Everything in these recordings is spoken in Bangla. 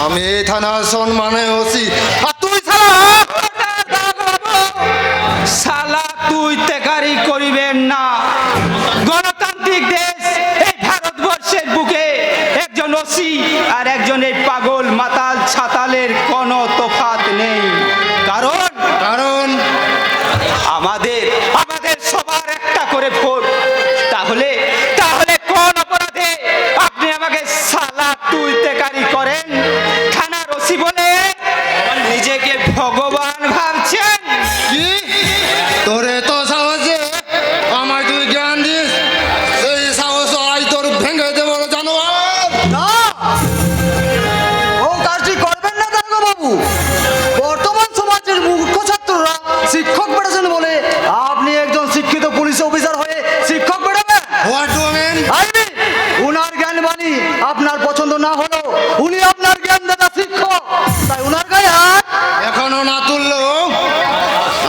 আমি এই থানার সম্মানে ওসি, আর তুই শালা তুই তেকারি করিবেন না। গণতান্ত্রিক দেশ এই ভারতবর্ষের বুকে একজন ওসি আর একজন এই পাগল মাতাল ছাতালের কোনো তফাৎ নেই। কারণ কারণ আমাদের আমাদের সবার একটা করে ভোট। তাহলে তাহলে কোন অপরাধে আপনি আমাকে শালা তুই তেকারি করেন? থানার ওসি বলে নিজেকে ভগবান ভাবছেন? কি তোরে তো সাহসে আমায় তুই জ্ঞান দিস, এই সাহস আজ তোর ভেঙে দেবো জানোয়ার। না, ও কাজটি করবেন না দারোগা বাবু। বর্তমান সমাজের মূর্খ ছাত্ররা শিক্ষক পেয়েছেন বলে আপনি একজন শিক্ষিত পুলিশ অফিসার হয়ে শিক্ষক পেড়াবেন? What do mean? উনার জ্ঞান বাণী আপনার পছন্দ না হলো উনি আপনার জ্ঞান দাতা শিক্ষক, তাই উনার গায়ে হাত এখনো না তুললো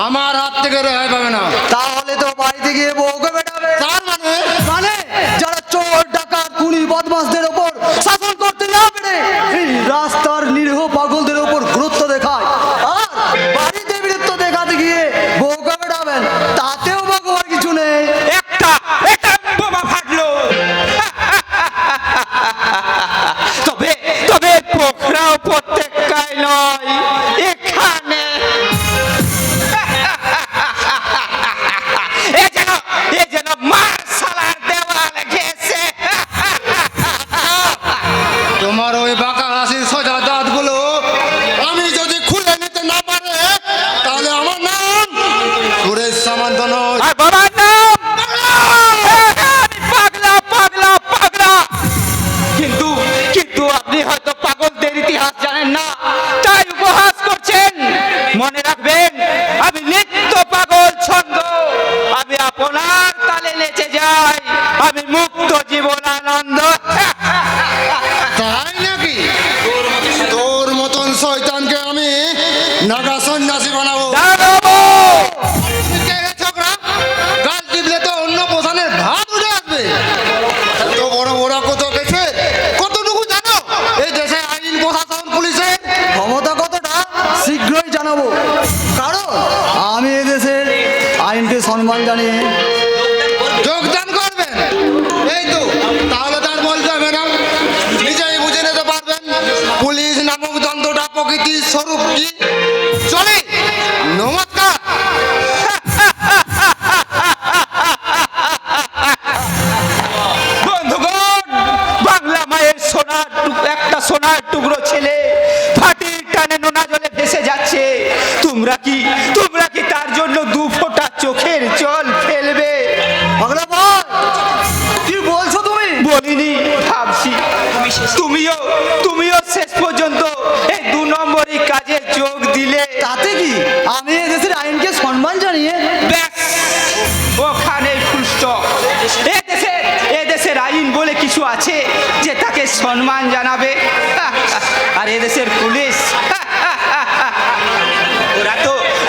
আমার হাত থেকে রেহাই পাবে না। তাহলে তো বাড়িতে গিয়ে বউকে পেটাবে। তার মানে মানে যারা চোর ডাকাত খুনি বদমাশদের ওপর শাসন করতে না পেরে এই রাস্তার নিরীহ পাগলদের ওপর গুরুত্ব দেখায়, আর বাড়িতে বীরত্ব দেখাতে গিয়ে বউকে পেটাবেন, তাতেও ভগবান কিছু নেই। একটা একটা বোমা ফাটলো। তবে তবে পোখরা উপত্যকায় নয়, এখানে। এ যেন মার্শালার দেওয়াল ঘেঁষে। তোমার ওই বাঁকা হাসির সোজা দাঁতগুলো আমি যদি খুলে নিতে না পারে তাহলে আমার নাম সুরেশ সামন্ত নয়। আর বাবার নাম পাগলা পাগলা পাগলা। কিন্তু কিন্তু আপনি হয়তো পাগলদের ইতিহাস জানেন না, তাই উপহাস করছেন। মনে রাখবেন, আমি নিত্য পাগল ছন্দ, আমি আপনার তালে নেচে যাই, আমি মুক্ত জীবনানন্দ। তাই নাকি? তোর মতন শয়তানকে আমি নাগা সন্ন্যাসী বানাবো। দাঁড়াবো। ছোকরা গাল টিপলে তো অন্য প্রধানের ভাত উঠে আসবে। এত বড় বড় কত গেছে, কতটুকু জানো এই দেশে আইন প্রশাসন পুলিশের? ক্ষমতা কতটা শীঘ্রই জানাবো, কারণ আমি এদেশের আইনকে সম্মান জানি। যোগদান করবেন? এই তো, তাহলে তার বলতে হবে না, নিজেই বুঝে নিতে পারবেন পুলিশ নামক যন্ত্রটা প্রকৃতির স্বরূপ কি। চলে, নমস্কার। বন্ধুগণ, বাংলা মায়ের সোনার একটা সোনার টুকরো ছেলে ফাটির টানে নোনা জলে ভেসে যাচ্ছে। তোমরা কি তার জন্য দু ফোঁটা চোখের জল ফেলবে? পাগলা ভাই, কি বলছো তুমি? বলিনি, ভাবছি তুমিও শেষ পর্যন্ত এই 2 নম্বরই কাজে যোগ দিলে। তাতে কি আমি এদেশের আইনকে সম্মান জানিয়ে ব্যাস, ওখানে ফুল স্টপ। এদেশের আইন বলে কিছু আছে যে তাকে সম্মান জানাবে? আর এদেশের পুলিশ,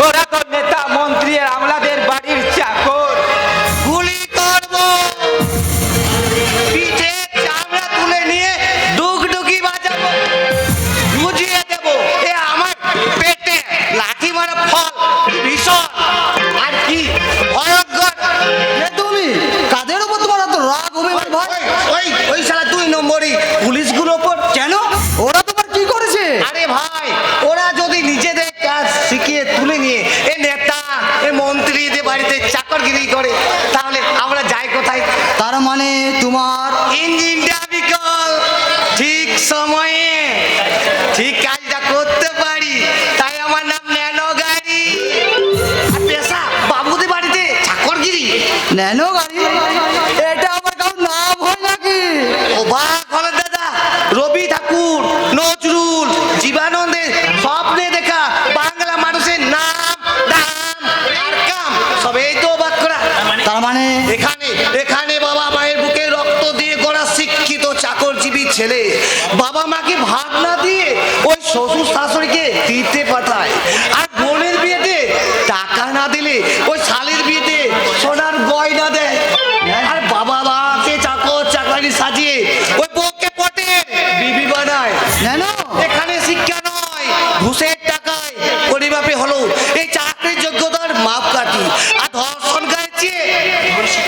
ওরা তো নেতা মন্ত্রী আর আমলাদের বাড়ির চাকর। গুলি করবো, পিঠে চামড়া তুলে নিয়ে ডুগডুগি বাজাবো, বুঝিয়ে দেবো এ আমার পেটে লাঠি মারা ফল ভীষণ আর কি ভয়ঙ্কর। তুমি কাদের উপর তোমার এত রাগ হবে ভাই? ওই শালা 2 নম্বরই পুলিশগুলোর উপর। কেন? ওরা তোমার কি করেছে? আরে ভাই, ওরা যদি নিজেদের কাজ শিখিয়ে তুলে নিয়ে এ নেতা এ মন্ত্রীদের বাড়িতে চাকরগিরি করে, তাহলে আমরা যাই কোথায়? তার মানে তোমার ইঞ্জিনটা বিকল, ঠিক সময়ে ঠিক কাজটা করতে পারি, তাই আমার নাম ন্যানো গাড়ি। আর পেশা বাবুদের বাড়িতে চাকরগিরি। ন্যানো গাড়ি? এটা আমার কারণ নাম হয় নাকি? ও বাহ বলেন দাদা, রবি ঠাকুর, নজরুল, জীবানন্দের স্বপ্নে দেখা বাংলা মানুষের নাম দাম আর কাম সব এই তো অবাক করা। তার মানে এখানে বাবা মায়ের বুকে রক্ত দিয়ে গড়া শিক্ষিত চাকরজীবী ছেলে বাবা মাকে ভাত না দিয়ে ওই শ্বশুর শাশুড়িকে দিতে পাঠায়, আর বোনের বিয়েতে টাকা না দিলে ওই শালির বিয়েতে সোনার গয়না দেয়, আর বাবা মাকে চাকর চাকরানি সাজিয়ে ওই বউকে পটে বিবি বানায়। এখানে শিক্ষা নয়, ঘুষের টাকায় পরিমাপে হলো এই চাকরির যোগ্যতার মাপকাঠি। আর ধর্ষণ গাইছে,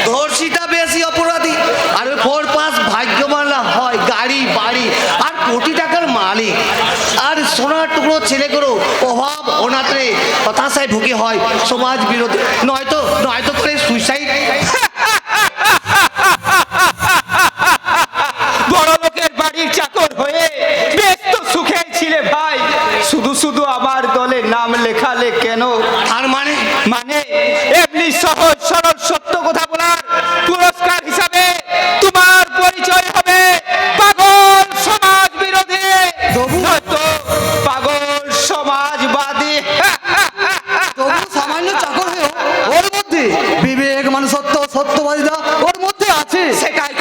ধর্ষিতা বেশি অপরাধী। আর ওই 4 পাস ভাগ্যবানরা হয় গাড়ি বাড়ি আর কোটি টাকার মালিক। আর সোনার টুকরো ছেলেগুলো অভাব অনাত্রে হতাশায় ভুগে হয় সমাজ বিরোধী, নয়তো করে সুইসাইড। বড় লোকের বাড়ির চাকর হয়ে বেশ তো সুখে ছিলে ভাই, শুধু শুধু আমার দলে নাম লেখালে কেন? আর মানে এমনি সহজ সরল সত্য কথা বলার পুরস্কার হিসাবে তোমার পরিচয় হবে পাগল সমাজ বিরোধী, নয়তো পাগল সমাজবাদী। তবু সামান্য চাকর হয়েও ওর মধ্যে বিবেক মানুষত্ব সত্যবাদিতা ওর মধ্যে আছে। সেটাই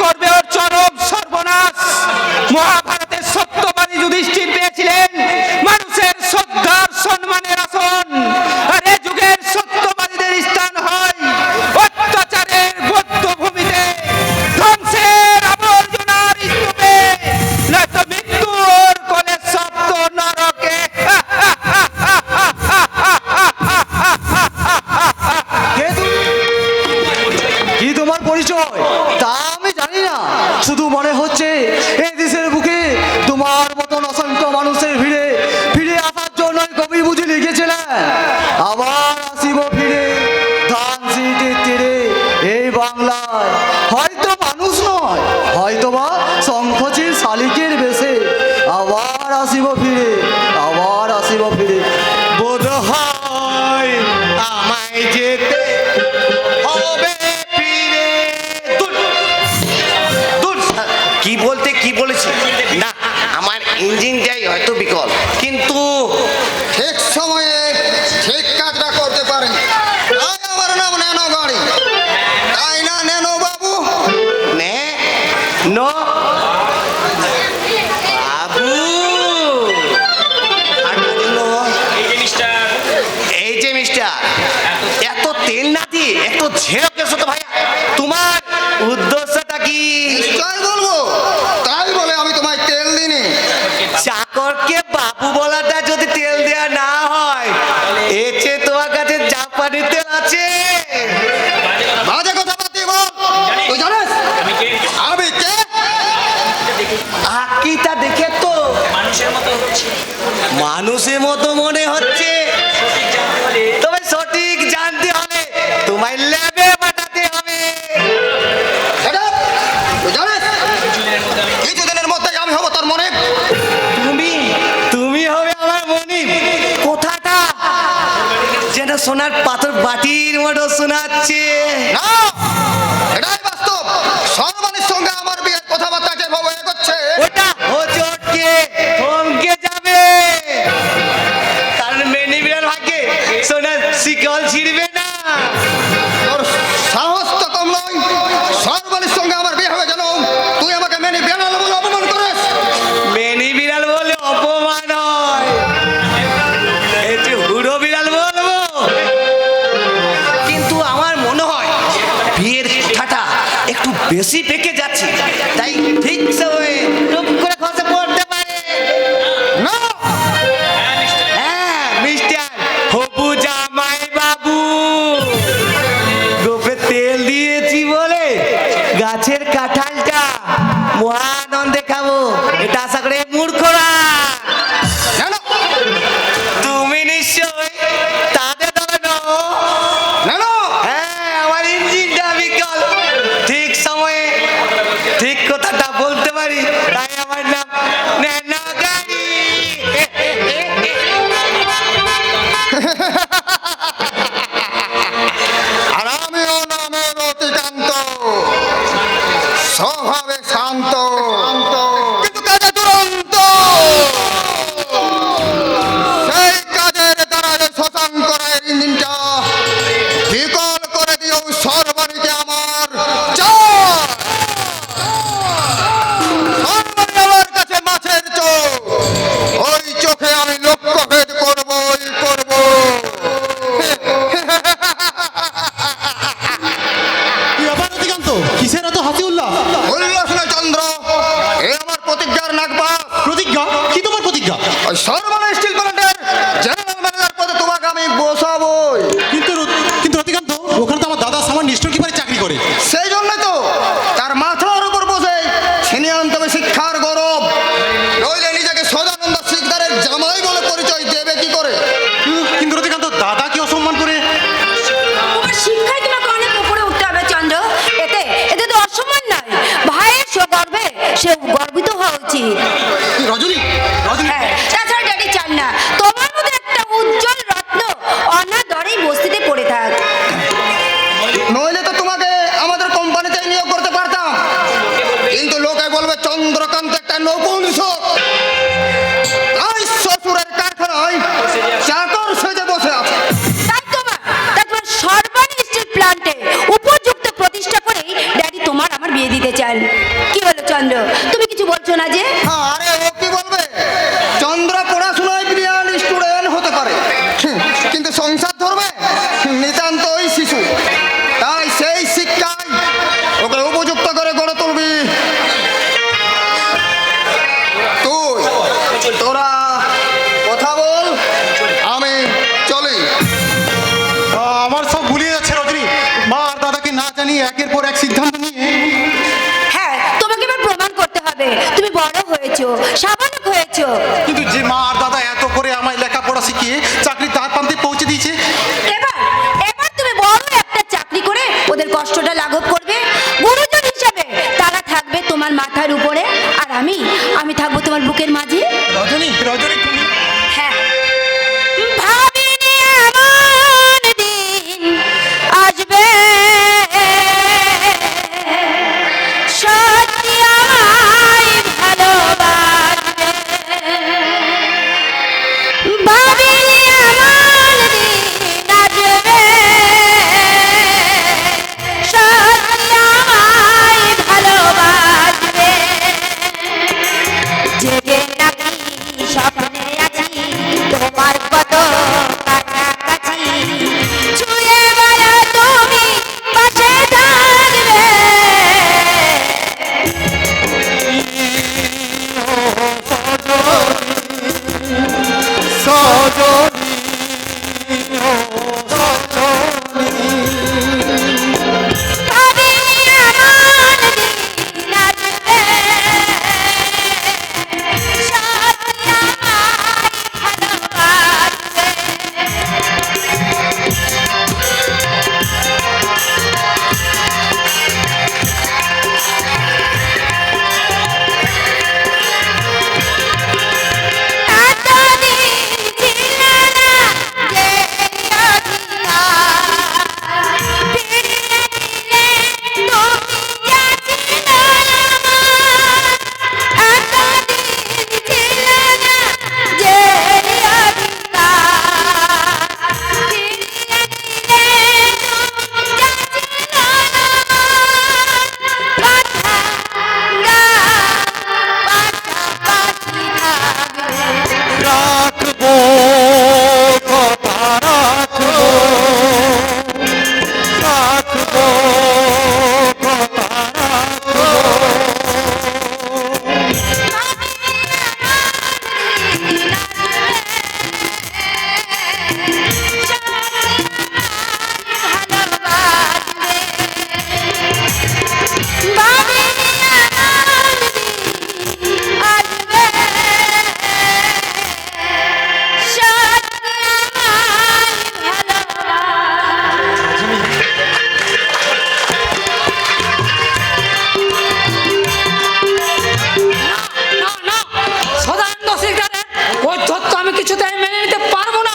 করবে ওর চরম সর্বনাশ। মহাভারতের সত্যবাদী যুধিষ্ঠির পেয়েছিলেন মানুষের শ্রদ্ধার সম্মানের আসন, আর এ যুগের সত্যবাদীদের স্থান হয় অত্যাচারের বদ্ধভূমিতে, ধ্বংসের আবর্জনার স্তূপে, নয়তো মৃত্যুর কোলে সপ্ত নরকে। কে তুমি? কি তোমার পরিচয় তা আমি জানি না, শুধু মনে হচ্ছে এই দেশের বুকে তোমার মতন অসংখ্য মানুষের ভিড়ে ফিরে আসার জন্যই কবি বুঝি লিখেছিলেন আবার আসিব ফিরে ধান সিটের তীরে এই বাংলায়। হয়তো মানুষ নয়, হয়তো বা শঙ্খচির শালিকের বেশে আবার আসিব ফিরে, আবার আসিব ফিরে। বোধ হয় আমায় যেতে হবে ফিরে। দূর, দূর, কি বলেছি না, আমার ইঞ্জিনটাই হয়তো বিকল, কিন্তু ঠিক সময়ে ঠিক কাজটা করতে পারেন, তাই আমার নাম ন্যানো গাড়ি, তাই না ন্যানো বাবু? নে নো বাবু, এই যে মিস্টার, এত তেল না দিয়ে এত ঝেড়ে কেছো তো ভাইয়া, তোমার উদ্দেশ্যটা কি? নিশ্চয় বলবো, তাই বলে আমি তোমায় তেল দিনি। চাকরকে বাবু বলাটা যদি তেল দেয়া না হয়, এছে তোমার কাছে জাপানি তেল আছে। বাজে কথা বাদ বল, তুই জানিস আমি কে? আকিটা দেখে তো মানুষের মতো মনে হচ্ছে, তবে সঠিক জানতে হবে, তোমায় ল্যাবে পাঠাতে হবে। Shut up! তুই জানিস কিছুদিনের মধ্যেই আমি হব তোর মনে। তুমি হবে আমার মনিব। কথাটা যেন সোনার পাথর বাটির মতো শোনাচ্ছে। না, এটাই বাস্তব। সর্বাণীর সঙ্গে আমার বিয়ের কথাবার্তা যেভাবে এগোচ্ছে, ওটা হোচটকে থমকে যাবে, কারণ মেনি বিড়াল ভাগ্যে সোনার শিকল ছিড়বে না। তোর সাহস তো কম নয়। সর্বাণীর সঙ্গে আমার বিয়ে হবে যেন তুই আমাকে মেনে বেড়াল বলে অপমান করিস। মেনি বিড়াল বলে অপমান হয়, একটু হুড়ো বিড়াল বলবো। কিন্তু আমার মনে হয় বিয়ের কথাটা একটু বেশি পেকে যাচ্ছে, তাই ঠিক সময়ে টুপ করে খসে পড়তে পারে। না, হ্যাঁ মিস্টার হবু জামাই বাবু, গোপে তেল দিয়েছি বলে গাছের কাঁঠালটা মহানন্দে খাবো, এটা আশা করে মূর্খরা। না, না, তুমি নিশ্চয় তাদের দলে নও। না, না। হ্যাঁ, আমার ইঞ্জিনটা বিকল, ঠিক সময়ে সর্বনা স্টিল প্ল্যান্টের জেনারেল ম্যানেজার পদে তোমাকে আমি বসাবই। কিন্তু কিন্তু রতিকান্ত, ওখানে তো আমার দাদা সামান্য নিষ্ঠুর কিপারে চাকরি করে। সেই জন্য তো তার মাথার উপর বসে ছিনিয়ে আনতে হবে শিক্ষার গৌরব, নইলে নিজেকে সদানন্দ শিকদারের জামাই বলে পরিচয় দেবে কি করে? কিন্তু রতিকান্ত, দাদা কি অসম্মান করে? তোমার শিক্ষায় তোমাকে অনেক উপরে উঠতে হবে চন্দ্র। এতে এতে তো অসম্মান নয়, ভাইয়ের গর্বে সে গর্বিত হওয়া উচিত। রজনী, রজনী, হ্যাঁ, তাছাড়া ড্যাডি চান না তোমার মতো একটা উজ্জ্বল রত্ন অনাদরেই বস্তিতে পড়ে থাক। নইলে তো তোমাকে আমাদের কোম্পানিতে নিয়োগ করতে পারতাম, কিন্তু লোকে বলবে চন্দ্রকান্ত একটা নপুংসক। তাই শ্বশুরের কারখানায় চাকর সেজে বসে আছে। তাই তোমার সর্বাণী স্টিল প্ল্যান্টে উপযুক্ত প্রতিষ্ঠা করেই ড্যাডি তোমার আমার বিয়ে দিতে চান। কি হলো চন্দ্র, তুমি কিছু বলছো না যে? আরে ও কি বলবে? চন্দ্র পড়াশোনায় ব্রিলিয়ান্ট স্টুডেন্ট হতে পারে, কিন্তু সংসার ধরবে নিতান্ত ওই শিশু। তাই সেই শিক্ষায় ওকে উপযুক্ত করে গড়ে তুলবি। তোরা কথা বল, আমি চলি। আমার সব ভুলিয়ে যাচ্ছে রজনী। মা আর দাদাকে না জানিয়ে একের পর এক সিদ্ধান্ত নিয়ে। হ্যাঁ, তোমাকে এবার প্রমাণ করতে হবে তুমি বড় হয়েছো, স্বাভাবিক হয়েছো। কিন্তু যে মা আর দাদা এত করে আমায় লেখাপড়া শিখিয়ে চাকরি তার প্রান্তে পৌঁছে দিয়েছে, এবার এবার তুমি বড় একটা চাকরি করে ওদের কষ্টটা লাঘব করবে। গুরুজন হিসাবে তারা থাকবে তোমার মাথার উপরে, আর আমি থাকবো তোমার বুকের মাঝে। রজনী, রজনী, তুমি হ্যাঁ, ভাবিনি এমন দিন আসবে, সত্যি আমায় ভালোবাসবে। ভাবিনি এমন দিন আসবে, সত্যি আমায় ভালোবাসবে। জেগে নাকি স্বপ্নে আছি তোমার কত কাছাকাছি, ছুঁয়ে বেড়া তুমি পাশে থাকবে। ভাবিনি এমন দিন আসবে, সত্যি আমায় ভালোবাসবে। এতদিন ছিল না যে অধিকার, ফিরিয়ে দিলে তুমি যা ছিল আমার। এতদিন ছিল না যে অধিকার, ফিরিয়ে দিলে তুমি যা ছিল আমার। কথা না পাশাপাশি থাকবে। রাখবো কথা, রাখবো, রাখবো কথা, রাখবো। সদানন্দ শিকদারের ওই তথ্য আমি কিছুতেই মেনে নিতে পারবো না।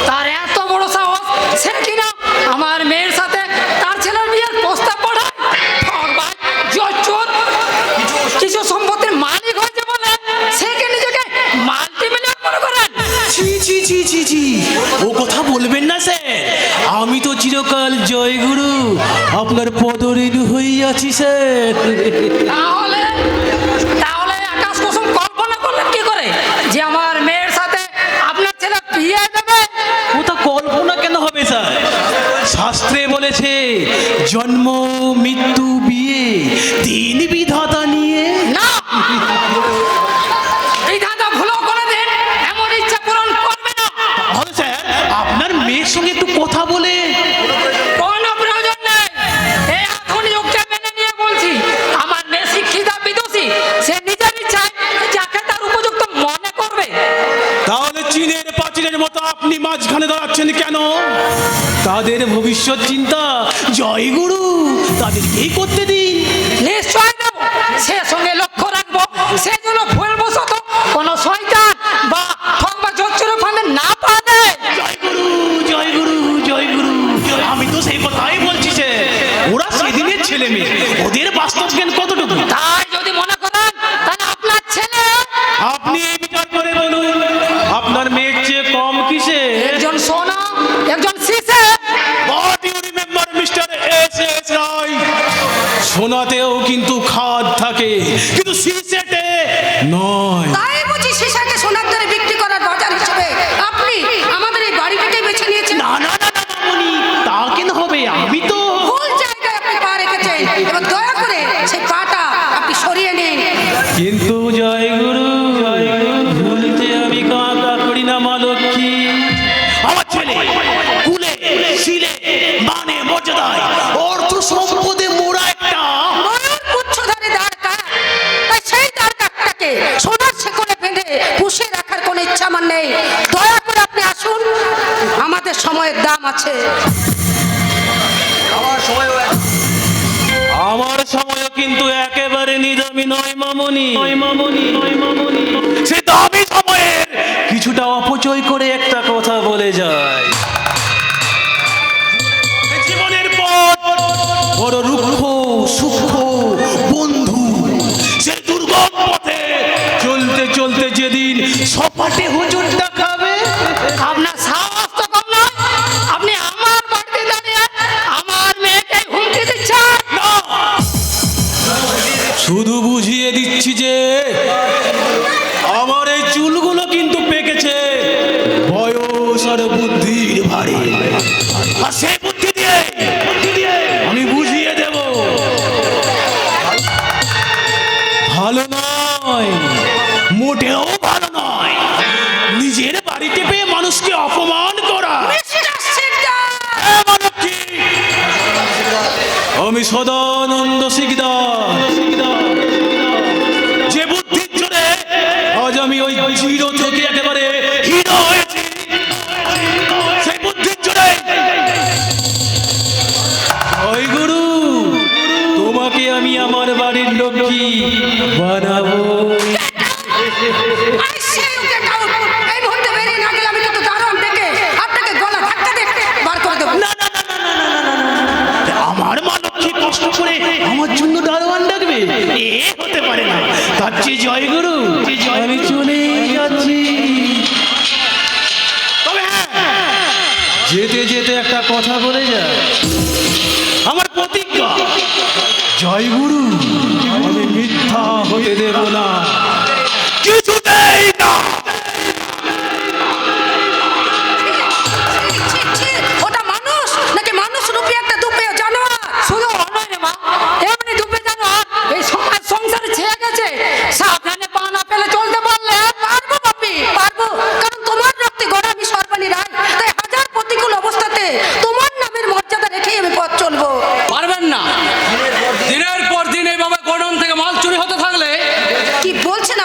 তার এত বড় সাহস, সে কিনা আমার মেয়ের সাথে তার ছেলের বিয়ের প্রস্তাব পাঠায়। ঠকবাজ, জোচ্চোর, কিছু সম্পত্তির মালিক হয়েছে বলে সে কি নিজেকে মাল্টিমিলিয়ন মনে করেন? ছি ছি ছি ছি ছি, ও কথা বলবেন না স্যার। আমি তো চিরকাল জয়গুরু আপনার পদরেণু হইয়াছি স্যার। তাহলে তাহলে আকাশ কুসুম কল্পনা করলেন কি করে যে আমার মেয়ের সাথে আপনার ছেলে বিয়ে দেবে? ওটা কল্পনা কেন হবে স্যার? শাস্ত্রে বলেছে জন্ম মৃত্যু বিয়ে তিন বিধাতা নিয়ে। না, এই দাদা ভুলো করে দেন। এমন মাঝখানে দাঁড়াচ্ছেন কেন? তাদের ভবিষ্যৎ চিন্তা জয়গুরু তাদেরকেই করতে দিন। নিশ্চয় দেব, সে সঙ্গে লক্ষ্য রাখবো সে যেন ভুল বসত কোনো শয়তান বা ঠক বা জোচ্চুর ফাঁদে না পাবে। জয়গুরু জয়গুরু জয়গুরু, আমি তো সেই কথাই বলছি যে ওরা সেদিনের ছেলে মেয়ে, ওদের বাস্তব জ্ঞান কতটুকু? তাই যদি মনে করেন তাহলে আপনার ছেলে আপনি এই বিচার করে বলুন, আপনার মেয়ের চেয়ে কম কিসে? একজন সোনা একজন শিশে। What do you remember, Mr. S.S. Roy? সোনাতেও কিন্তু খাদ থাকে, কিন্তু সিসেটে নয়। তাই বুঝি সিসাকে সোনার দরে বিক্রি করার বাজার হিসেবে আপনি আমাদের এই বাড়িটাকে বেছে নিয়েছেন? না না না না মামুনি, তা কেন হবে? আমি তো ভুল জায়গায় আপনি পা রেখেছেন এবং দয়া করে সেই পাটা আপনি সরিয়ে নিন। কিন্তু জয়গুরু ভুলতে আমি কাঁকা করি না মা লক্ষ্মী। আমার ছেলে কুলে শিলে মানে মর্যাদায় অর্থ সম্পদে মোড়া একটা ময়ূর পুচ্ছধারী দ্বার কাক, তাই সেই দ্বার কাকটাকে সোনার শেকলে বেঁধে পুষে রাখার কোনো ইচ্ছা আমার নেই। দয়া করে আপনি আসুন, আমাদের সময়ের দাম আছে। আমার সময় কিন্তু একেবারে নিদামি নয় মামুনি। সে দামি সময়ের কিছুটা অপচয় করে একটা কথা বলে যায়। জীবনের পথ বড় রুক্ষ সূক্ষ্ম বন্ধু, সে দুর্গম পথে চলতে চলতে যেদিন সপাটে হুজুরটা খাবে। আপনার সাহস তো কম নয়, আপনি আমার বাড়িতে দাঁড়িয়ে আমার মেয়েকে হুমকি দিচ্ছেন। না, শুধু বুঝিয়ে দিচ্ছি যে আমার এই চুলগুলো কিন্তু পেকেছে বয়স আর বুদ্ধির ভারে, আর সেই বুদ্ধি দিয়ে আমি বুঝিয়ে দেব ভালো নয়, মোটেও ভালো নয় নিজের বাড়িতে পেয়ে মানুষকে অপমান করা। এ মানবী, আমি সদানন্দ শিকদার, যে বুদ্ধির জোরে আজ আমি ওই জিরো থেকে একেবারে হিরো হয়েছি, সেই বুদ্ধির জোরে ওই গুরু তোমাকে আমি আমার বাড়ির লক্ষ্মী বানাবো। I say you get out! এই মুহূর্তে বেরিয়ে না গেলে আমি কিন্তু দারোয়ান ডেকে আপনাকে গলা ধাক্কা দিয়ে বার করে দেবো। না না না না না না না না, আমার মা লক্ষ্মী কষ্ট করে আমার জন্য দারোয়ান ডাকবে? এ হতে পারে না। তার চেয়ে জয়গুরু আমি চলে যাচ্ছি। তবে হ্যাঁ, যেতে যেতে একটা কথা বলে যায়, আমার প্রতিজ্ঞা জয়গুরু আমি মিথ্যা হতে দেব না, কিছুতেই না। ছি, ছি, ওটা মানুষ নাকি মানুষ রূপী একটা দুপেয় জানোয়ার? শুধু অনয় রে মা, এমনি ডুবে জানো এই সমাজ সংসারে ছেয়ে গেছে। সাবধানে পা না পেলে চলতে পারলে পারবো বাপি, পারবো, কারণ তোমার রক্তে গড়া আমি সর্বাণী রায়, তাই হাজার প্রতিকূল অবস্থাতে তোমার নামের মর্যাদা রেখেই আমি পথ চলবো। পারবেন না। দিনের পর দিন এইভাবে গোডাউন থেকে মাল চুরি হতে থাকলে কি বলছেন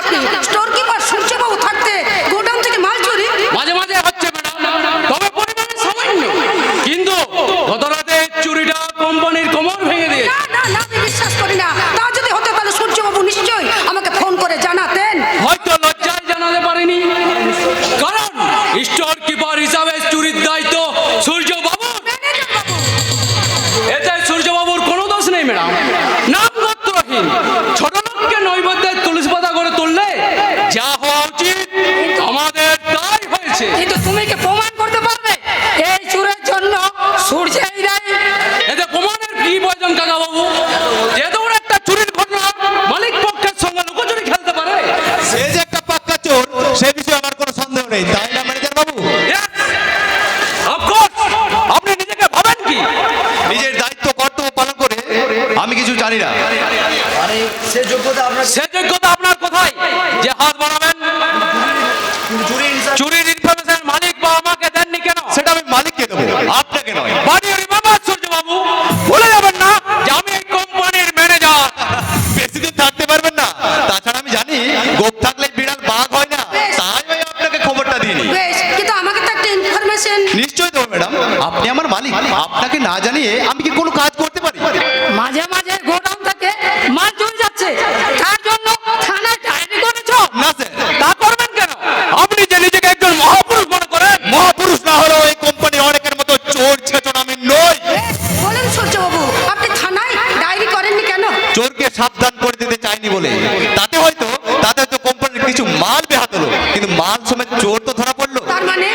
কিন্তু মাল সমেত চোর তো ধরা পড়লো। তার মানে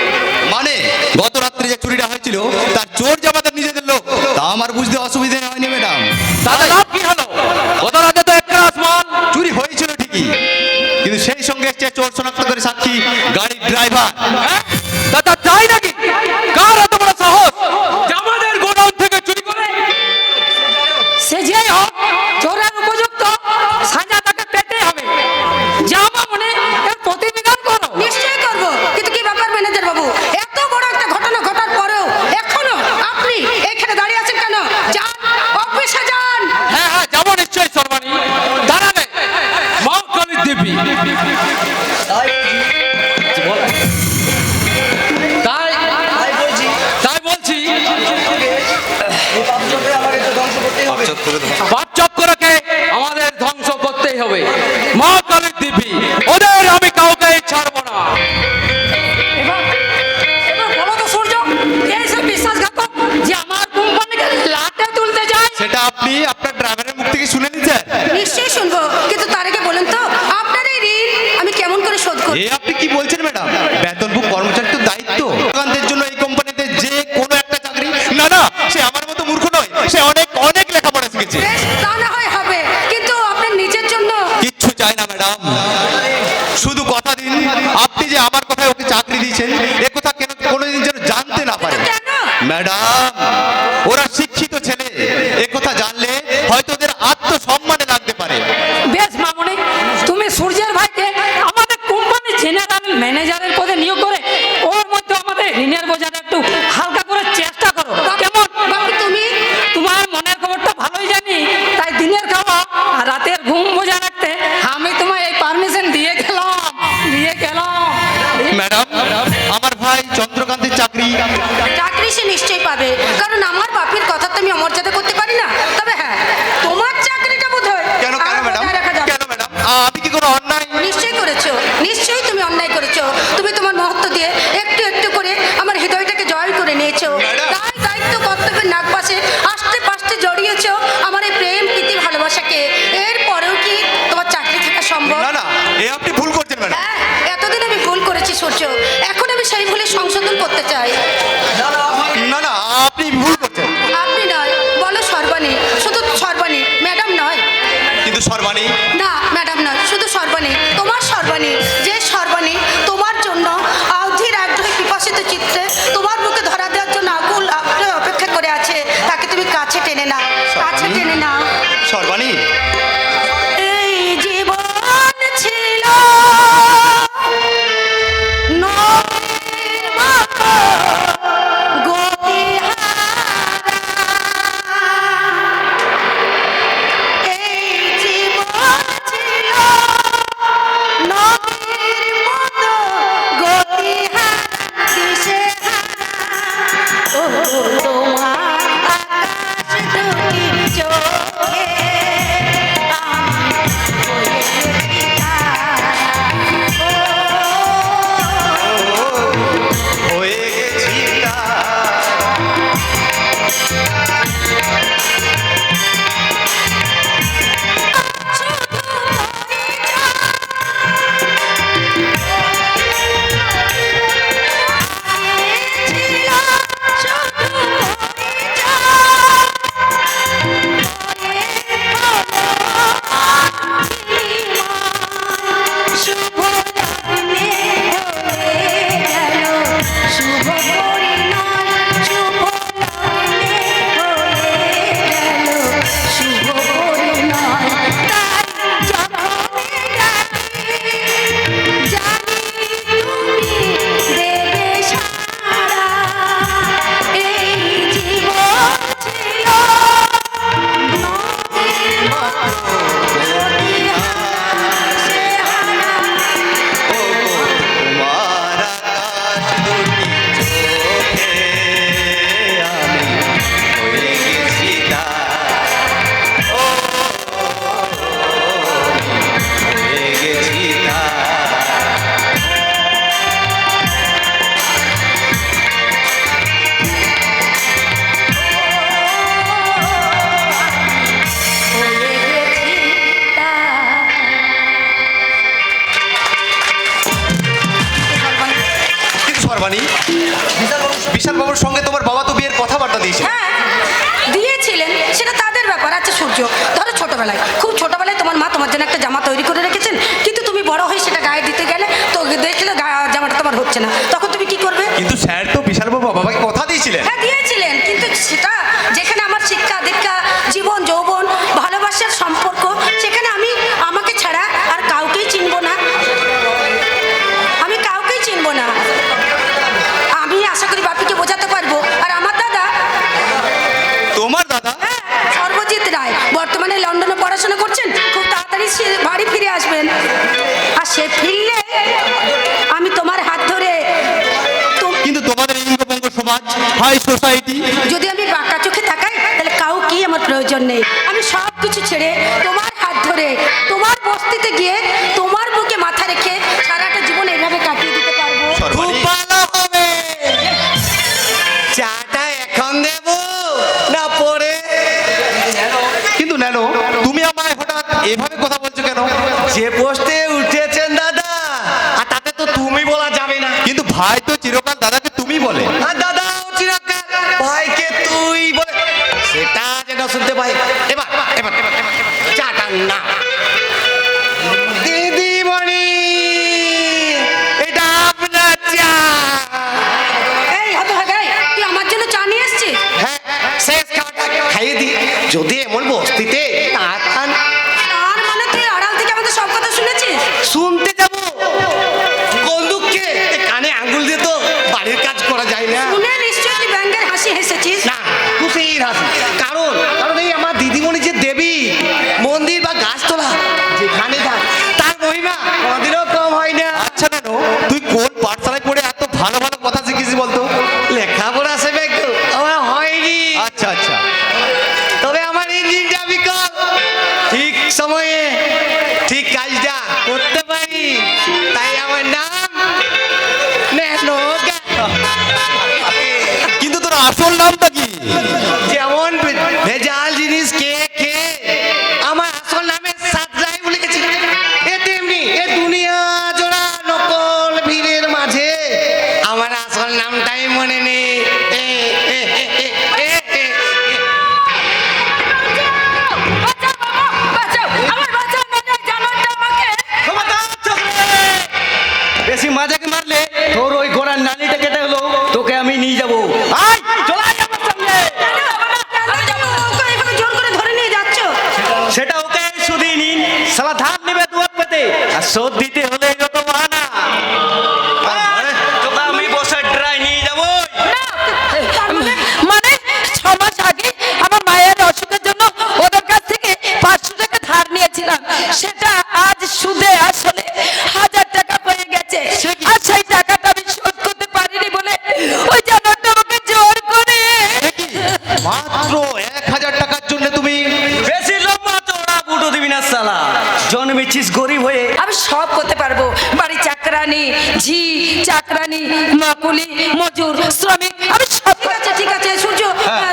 মানে গত রাত্রে যে চুরিটা হয়েছিল তার চোর যে আমাদের নিজেদের লোক, তা আমার বুঝতে অসুবিধা হয়নি ম্যাডাম। তাতে লাভ কি হলো? গত রাতে তো একটা আসমান চুরি হয়েছিল ঠিকই, কিন্তু সেই সঙ্গে এসছে চোর শনাক্ত করে সাক্ষী গাড়ির ড্রাইভার। দাদা তাই নাকি? কার এত বড় সাহস যে আমাদের গোডাউন থেকে চুরি করে? সে যে হোক, চোরের উপযুক্ত সাজা তাকে পেতে হবে। যা মামনি, এর প্রতিবিধান করো। নিশ্চয়ই করব, কিন্তু কি ব্যাপার ম্যানেজার বাবু, এত বড় একটা ঘটনা ঘটার পরেও এখনো আপনি এখানে দাঁড়িয়ে আছেন কেন? যান, অফিসে যান। হ্যাঁ হ্যাঁ যাবো নিশ্চয়ই সর্বাণী। দাঁড়াবে মা কালী দেবী। তাই তাই বলছি, পাপ চক্রকে আমাদের ধ্বংস করতেই হবে। মা কালী দেবী, ওদের আমি কাউকে ছাড়বো না। এবার এবার বলো তো সূর্য, কে সে বিশ্বাসঘাতক যে আমার কোম্পানিকে লাটে তুলতে যায়? সেটা আপনি আপনার ড্রাইভারের মুখ থেকে শুনে নিতেন। নিশ্চয়ই শুনবো, কিন্তু তার আগে বলুন তো আপনার এই ঋণ আমি কেমন করে শোধ করব? এ আপনি কি বলছেন ম্যাডাম? বেতনভোগ কর্মচারীর তো দায়িত্ব দোকানদের জন্য এই কোম্পানিতে যে কোনো একটা চাকরি। না না, সে আমার মতো মূর্খ নয়, সে অনেক অনেক লেখাপড়া শিখেছে। বেশ, তা না হয় হবে, কিন্তু আপনার নিজের জন্য কিচ্ছু চাই না ম্যাডাম, শুধু কথা দিন আপনি যে আমার কথায় ওকে চাকরি দিয়েছেন, এ কথা কেন কোনোদিন যেন জানতে না পারে। কেন? ম্যাডাম, ওরা শিক্ষিত ছেলে, এ কথা জানলে হয়তো ওদের আত্মসম্মানে লাগতে পারে। বেশ মামনি, তুমি সূর্যের ভাইকে আমাদের কোম্পানির জেনারেল ম্যানেজারের পদে নিয়োগ করে ওর মধ্যে আমাদের ঋণের বোঝাটা একটু হালকা করার চেষ্টা করো, কেমন? বাবু তুমি তোমার মনের খবরটা ভালোই জানি, তাই দিনের খাওয়া আর রাতের ঘুম বোঝা রাখতে আমি তোমায় এই পারমিশন দিয়ে গেলাম। ম্যাডাম, আমার ভাই চন্দ্রকান্তের চাকরি চাকরি সে নিশ্চয়ই পাবে, কারণ আমার বাপির কথা তো আমি অমর্যাদা করতে পারি না। তবে হ্যাঁ, তোমার চাকরিটা বোধ হয় কেন কেন ম্যাডাম? কেন ম্যাডাম, আমি কি কোনো অন্যায়? নিশ্চয়ই করেছো, নিশ্চয়ই তুমি অন্যায় করেছো। তুমি তোমার মহত্ব দিয়ে একটু একটু করে আমার হৃদয়টাকে জয় করে নিয়েছো। তাই দায়িত্ব কর্তব্যের নাক পাশে আস্তে পাস্তে জড়িয়েছো আমার এই প্রেম প্রীতি ভালোবাসাকে। এরপরেও কি তোমার চাকরি থাকা সম্ভব? না না, এ আপনি ভুল করছেন ম্যাডাম। হ্যাঁ, এতদিন আমি ভুল করেছি সূর্য, এখন আমি সেই ভুলের সংশোধন করতে চাই। না না, আপনি ভুল করছেন। আপনি নয়, বলো সর্বাণী, শুধু সর্বাণী, ম্যাডাম নয়। কিন্তু সর্বাণী, না ম্যাডাম নয়, শুধু সর্বাণী, তোমার সর্বাণী, যে সর্বাণী তোমার জন্য অধীর আগ্রহে পিপাসিত চিত্তে তোমার বুকে ধরা দেওয়ার জন্য আকুল আগ্রহে অপেক্ষা করে আছে, তাকে তুমি কাছে টেনে নাও, কাছে সর্বাণী, বিশাল বাবুর সঙ্গে তোমার বাবা তো বিয়ের কথাবার্তা দিয়েছে। হ্যাঁ দিয়েছিলেন, সেটা তাদের ব্যাপার। আচ্ছা সূর্য, ধরো ছোটবেলায়, খুব ছোটবেলায় তোমার মা তোমার জন্য একটা জামা তৈরি করে রেখেছেন, কিন্তু তুমি বড় হয়ে সেটা গায়ে দিতে গেলে তো দেখলে জামাটা তোমার হচ্ছে না, তখন তুমি কি করবে? কিন্তু স্যার তো বিশাল বাবু বাবাকে কথা দিয়েছিলেন। হ্যাঁ দিয়েছিলেন, কিন্তু সেটা যেখানে আমার শিক্ষা দীক্ষা, জীবন যৌবন, ভালোবাসার সম্পর্ক, সেখানে আমি আমাকে ছাড়া আর কাউকেই চিনবো না, আমি কাউকেই চিনবো না। আমি আশা করি বাপিকে বোঝাতে পারবো। আর আমার দাদা, তোমার দাদা? হ্যাঁ, সর্বজিৎ রায়, বর্তমানে লন্ডনে পড়াশোনা করছেন, খুব তাড়াতাড়ি সে বাড়ি ফিরে আসবেন। আর সে ফিরলে আমি তোমার হাত ধরে কিন্তু তোমাদের ইঙ্গভঙ্গ সমাজ, হাই সোসাইটি, যদি আমি বাঁকা চোখে তাকাই তাহলে কাউকেই আমার প্রয়োজন নেই। আমি সব কিছু ছেড়ে তোমার হাত ধরে তোমার বস্তিতে গিয়ে তোমার বুকে মাথা রেখে সারাটা জীবন এভাবে কাটিয়ে দিতে পারবো। খুব ভালো হবে। চাটা এখন দেব না পরে? কিন্তু নেনো, তুমি আমায় হঠাৎ এভাবে কথা বলছো কেন? যে পোস্টে উঠেছেন দাদা, আর তাতে তো তুমি বলা যাবে না। কিন্তু ভাই তো চিরকাল দাদাকে তুমি বলে। আর দাদাও চিরকাল ভাইকে তুই বলে, সেটা যেন শুনতে পাই। এবার এবার চাটা না। দিদিমণি, এটা আপনার চা। এই হতভাগাই, তুই আমার জন্য চা নিয়ে এসছিস? হ্যাঁ, শেষ খাওয়াটা খাইয়ে দি। যদি এমন বস্তিতে না খান, আর মানে তুই আড়াল থেকে আমাদের সব কথা শুনেছিস? শুনতে যাব কোন দুঃখে? কানে আঙ্গুল দিয়ে তো বাড়ির কাজ করা যায় না। শুনে নিশ্চয়ই তুই ব্যাঙ্গের হাসি হেসেছিস। না, খুশির হাসি। কারণ কারণ এই আমার দিদিমণি যে দেবী, মন্দির বা গাছতলা যেখানে যান, তার মহিমা কোনোদিনও কম হয় না। আচ্ছা নেনো, তুই কোন পাঠশালায় পড়ে এত ভালো ভালো কথা শিখেছিস বলতো? লেখাপড়া সেবে একটু আমার হয়নি, আচ্ছা আচ্ছা। তবে আমার ইঞ্জিনটা বিকল, ঠিক সময়ে ঠিক কাজটা করতে পারি, তাই আমার নাম নেনো। কিন্তু তোর আসল নামটা কি? যেমন ভেজাল জিনিস কে কে আমার আসল নামে সাতরাই বলে গেছি, এ তেমনি এ দুনিয়া জোড়া নকল ভিড়ের মাঝে আমার আসল নামটাই মনে নেই। এ, এ, এ, এ, এ, এ, এ। বাঁচাও বাবা, বাঁচাও, আমার বাঁচাও, বাঁচাও, জানোয়ারটা আমাকে। বেশি মাজাকে মারলে তোর ওই গোড়ার নালিটা কেটে হলো, তোকে আমি নিয়ে যাবো। আয় চলে আয় আমার সঙ্গে। কেন যাবো না? কেন যাবো? ওকে এভাবে জোর করে ধরে নিয়ে যাচ্ছ? সেটা ওকে শুধিয়ে নিন, সালা ধার নেবে দুয়ার পেতে, আর শোধ দিতে হলে যত বাহানা। তোকে আমি বসে ড্রাই নিয়ে যাবো। মানে 6 মাস আগে আমার মায়ের অসুখের জন্য ওদের কাছ থেকে 500 টাকা ধার নিয়েছিলাম, সেটা আজ সুদে আসলে 1000 টাকা হয়ে গেছে। আর সেই টাকাটা আমি শোধ করতে পারিনি বলে ওই জানোয়ারটা আমাকে জোর করে। মাত্র 1000 টাকার জন্য তুমি? বেশি লম্বা চওড়া বুটো দিবি না সালা, জন্মেছিস গরিব হয়ে। আমি সব করতে পারবো, বাড়ি চাকরানি, ঝি চাকরানি, মাকুলি, মজুর, শ্রমিক, আমি সব ঠিক আছে ঠিক আছে সূর্য,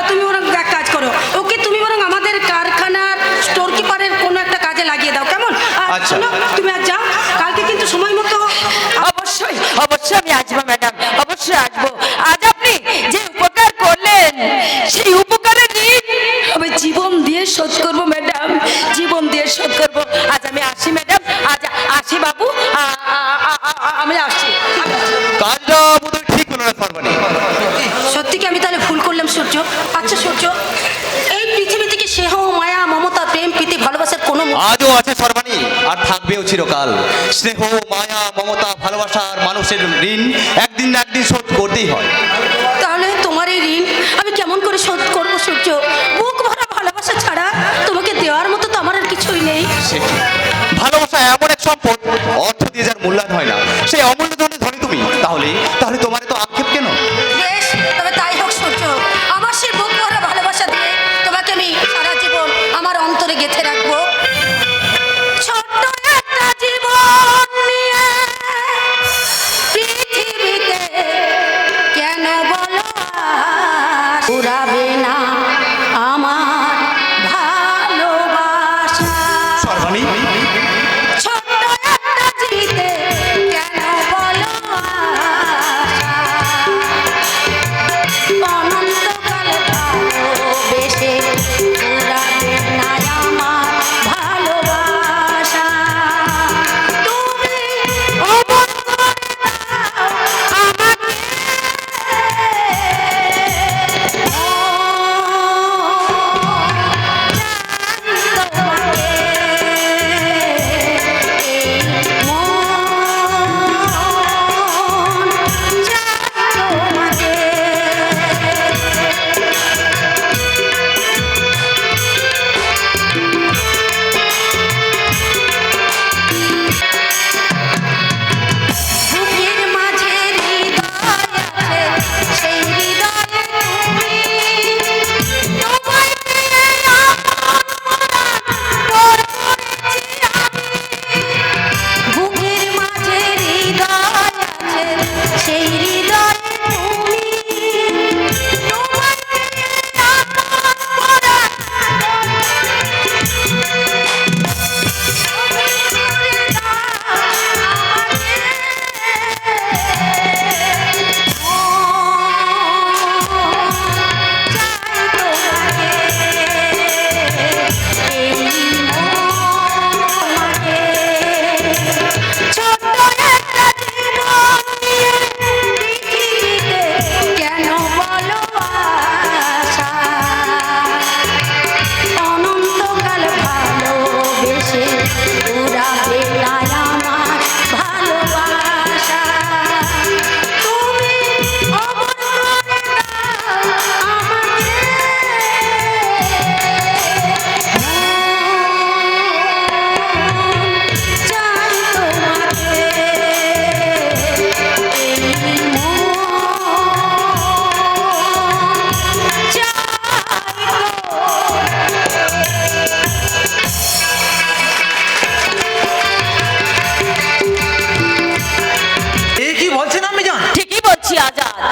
তুমি বরং এক কাজ করো, ওকে তুমি বরং আমাদের কারখানার স্টোর কিপারের কোনো একটা কাজে লাগিয়ে দাও, কেমন? আর আচ্ছা। শোনো, তুমি আজ যাও, কালকে কিন্তু সময় মতো অবশ্যই অবশ্যই আমি আসবো ম্যাডাম, অবশ্যই আসবো। আজ আপনি যে উপকার করলেন সেই উপকারের ঋণ আমি জীবন দিয়ে শোধ করবো ম্যাডাম, জীবন দিয়ে শোধ করবো। আজ আমি আসি ম্যাডাম, আজ আসি বাবু, আমি আসি। কাজটা বোধহয় ঠিক হলো না সর্বাণী। সত্যি কি আমি তাহলে ভুল করলাম সূর্য? আচ্ছা সূর্য, এই পৃথিবী থেকে স্নেহ মায়া মমতা প্রেম প্রীতি ভালোবাসার কোনো আজও আছে সর্বাণী, আর থাকবেও চিরকাল। স্নেহ মায়া মমতা ভালোবাসার মানুষের ঋণ একদিন না একদিন শোধ করতেই হয়। তাহলে তোমার এই ঋণ আমি কেমন করে শোধ করবো সূর্য? বুক ভরা ভালোবাসা ছাড়া তোমাকে দেওয়ার মতো তো আমার আর কিছুই নেই। সে ঠিক। ভালোবাসা এমন এক সম্পদ, অর্থ দিয়ে যার মূল্যায়ন হয় না, সেই অমূল্য ধনে ধনী তুমি। তাহলে তাহলে তোমার তো আক্ষেপ কেন? বেশ, তবে তাই হোক সূর্য, আমার সেই বুক ভরা ভালোবাসা দিয়ে তোমাকে আমি সারা জীবন আমার অন্তরে গেঁথে রাখবো। ছোট্ট একটা জীবন নিয়ে পৃথিবীতে কেন বলো আর ফুরাবে না আমার ভালোবাসা। সর্বাণী, ছোট্ট একটা জীবিতে কেন বলো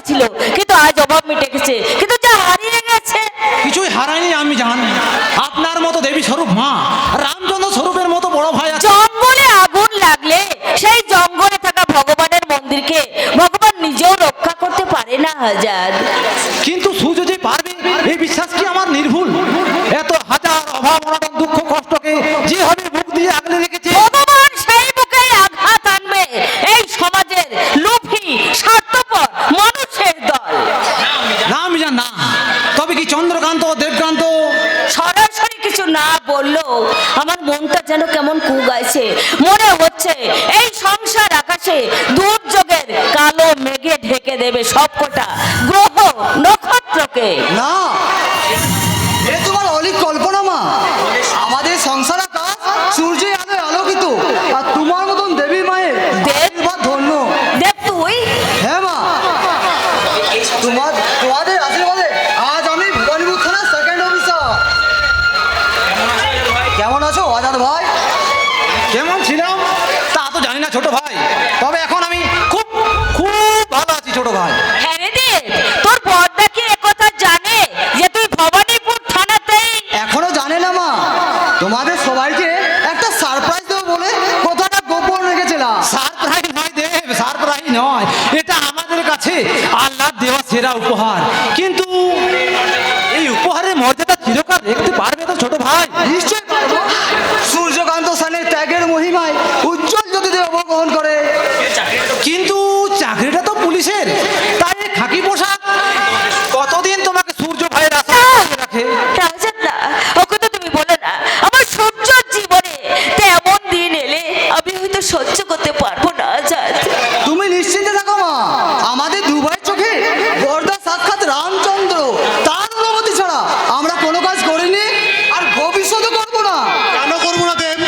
ছিল, কিন্তু আজ অভাব মিটে গেছে, কিন্তু যা হারিয়ে গেছে। কিছুই হারায়নি আমি জানি। আপনার মতো দেবী স্বরূপ মা, রামচন্দ্র স্বরূপের মতো বড় ভাই আছে। জঙ্গলে আগুন লাগলে সেই জঙ্গলে থাকা ভগবানের মন্দিরকে ভগবান নিজেও রক্ষা করতে পারে না আজাদ। কিন্তু সূর্য যে পারবে এই বিশ্বাস কি আমার নির্ভুল? এত হাজার অভাব অনটন দুঃখ কষ্টকে যেভাবে মুখ দিয়ে আগলে রেখেছে, ভগবান সেই বুকে আঘাত আনবে এই সমাজের লোভী স্বার্থপর মানুষের দল। না আমি জান না। তবে কি চন্দ্রকান্ত দেবকান্ত সরাসরি কিছু না বললেও আমার মনটা যেন কেমন কুগাইছে। মনে হচ্ছে এই সংসার আকাশে দুর্যোগের কালো মেঘে ঢেকে দেবে সবকটা গ্রহ নক্ষত্রকে। না, এ তোমার অলিক কল্পনা মা। আমাদের সংসার আকাশ সূর্যের আলোয় আলোকিত, আর তোমার মতন দেবী মায়ের আশীর্বাদ ধন্য। দেখ তুই হ্যাঁ মা, তোমাদের আশীর্বাদে আজ আমি ভবানীপুর থানার সেকেন্ড অফিসার। কেমন আছো আজাদ ভাই? কেমন ছিলাম তা তো জানি না ছোট ভাই, তবে এখন আমি খুব খুব ভালো আছি ছোট ভাই। হ্যাঁ রে দেব, তোর বড়দা কি একথা জানে যে তুই ভবানীপুর থানাতেই? এখনো জানে না মা। তোমাদের সবাইকে একটা সারপ্রাইজ দেবো বলে কথাটা গোপন রেখেছিলাম। সারপ্রাইজ নয় দেব, সারপ্রাইজ নয়, এটা আমাদের কাছে আল্লাহর দেওয়া সেরা উপহার। কিন্তু এই উপহারের মর্যাদা চিরকাল দেখতে পারবে তো ছোট ভাই? নিশ্চয় পারবো। সূর্যকান্ত সেনের ত্যাগের মহিমায় উজ্জ্বল যদি দেহ গ্রহণ করে। কিন্তু চাকরিটা তো পুলিশের, তাই এই খাকি পোশাক কতদিন তোমাকে সূর্য ভাইয়ের আশা রাখে? রাজান না, ওকে তো তুমি বলে না। আমার সহ্য জীবনে তেমন দিন এলে আমি হয়তো সহ্য করতে পারবো না আজাদ। তুমি নিশ্চিন্তে থাকো মা। আমাদের দুবার চোখে বড়দা সাক্ষাৎ রামচন্দ্র, তার অনুমতি ছাড়া আমরা কোনো কাজ করিনি, আর ভবিষ্যতে করবো না। কেন করবো না দেব?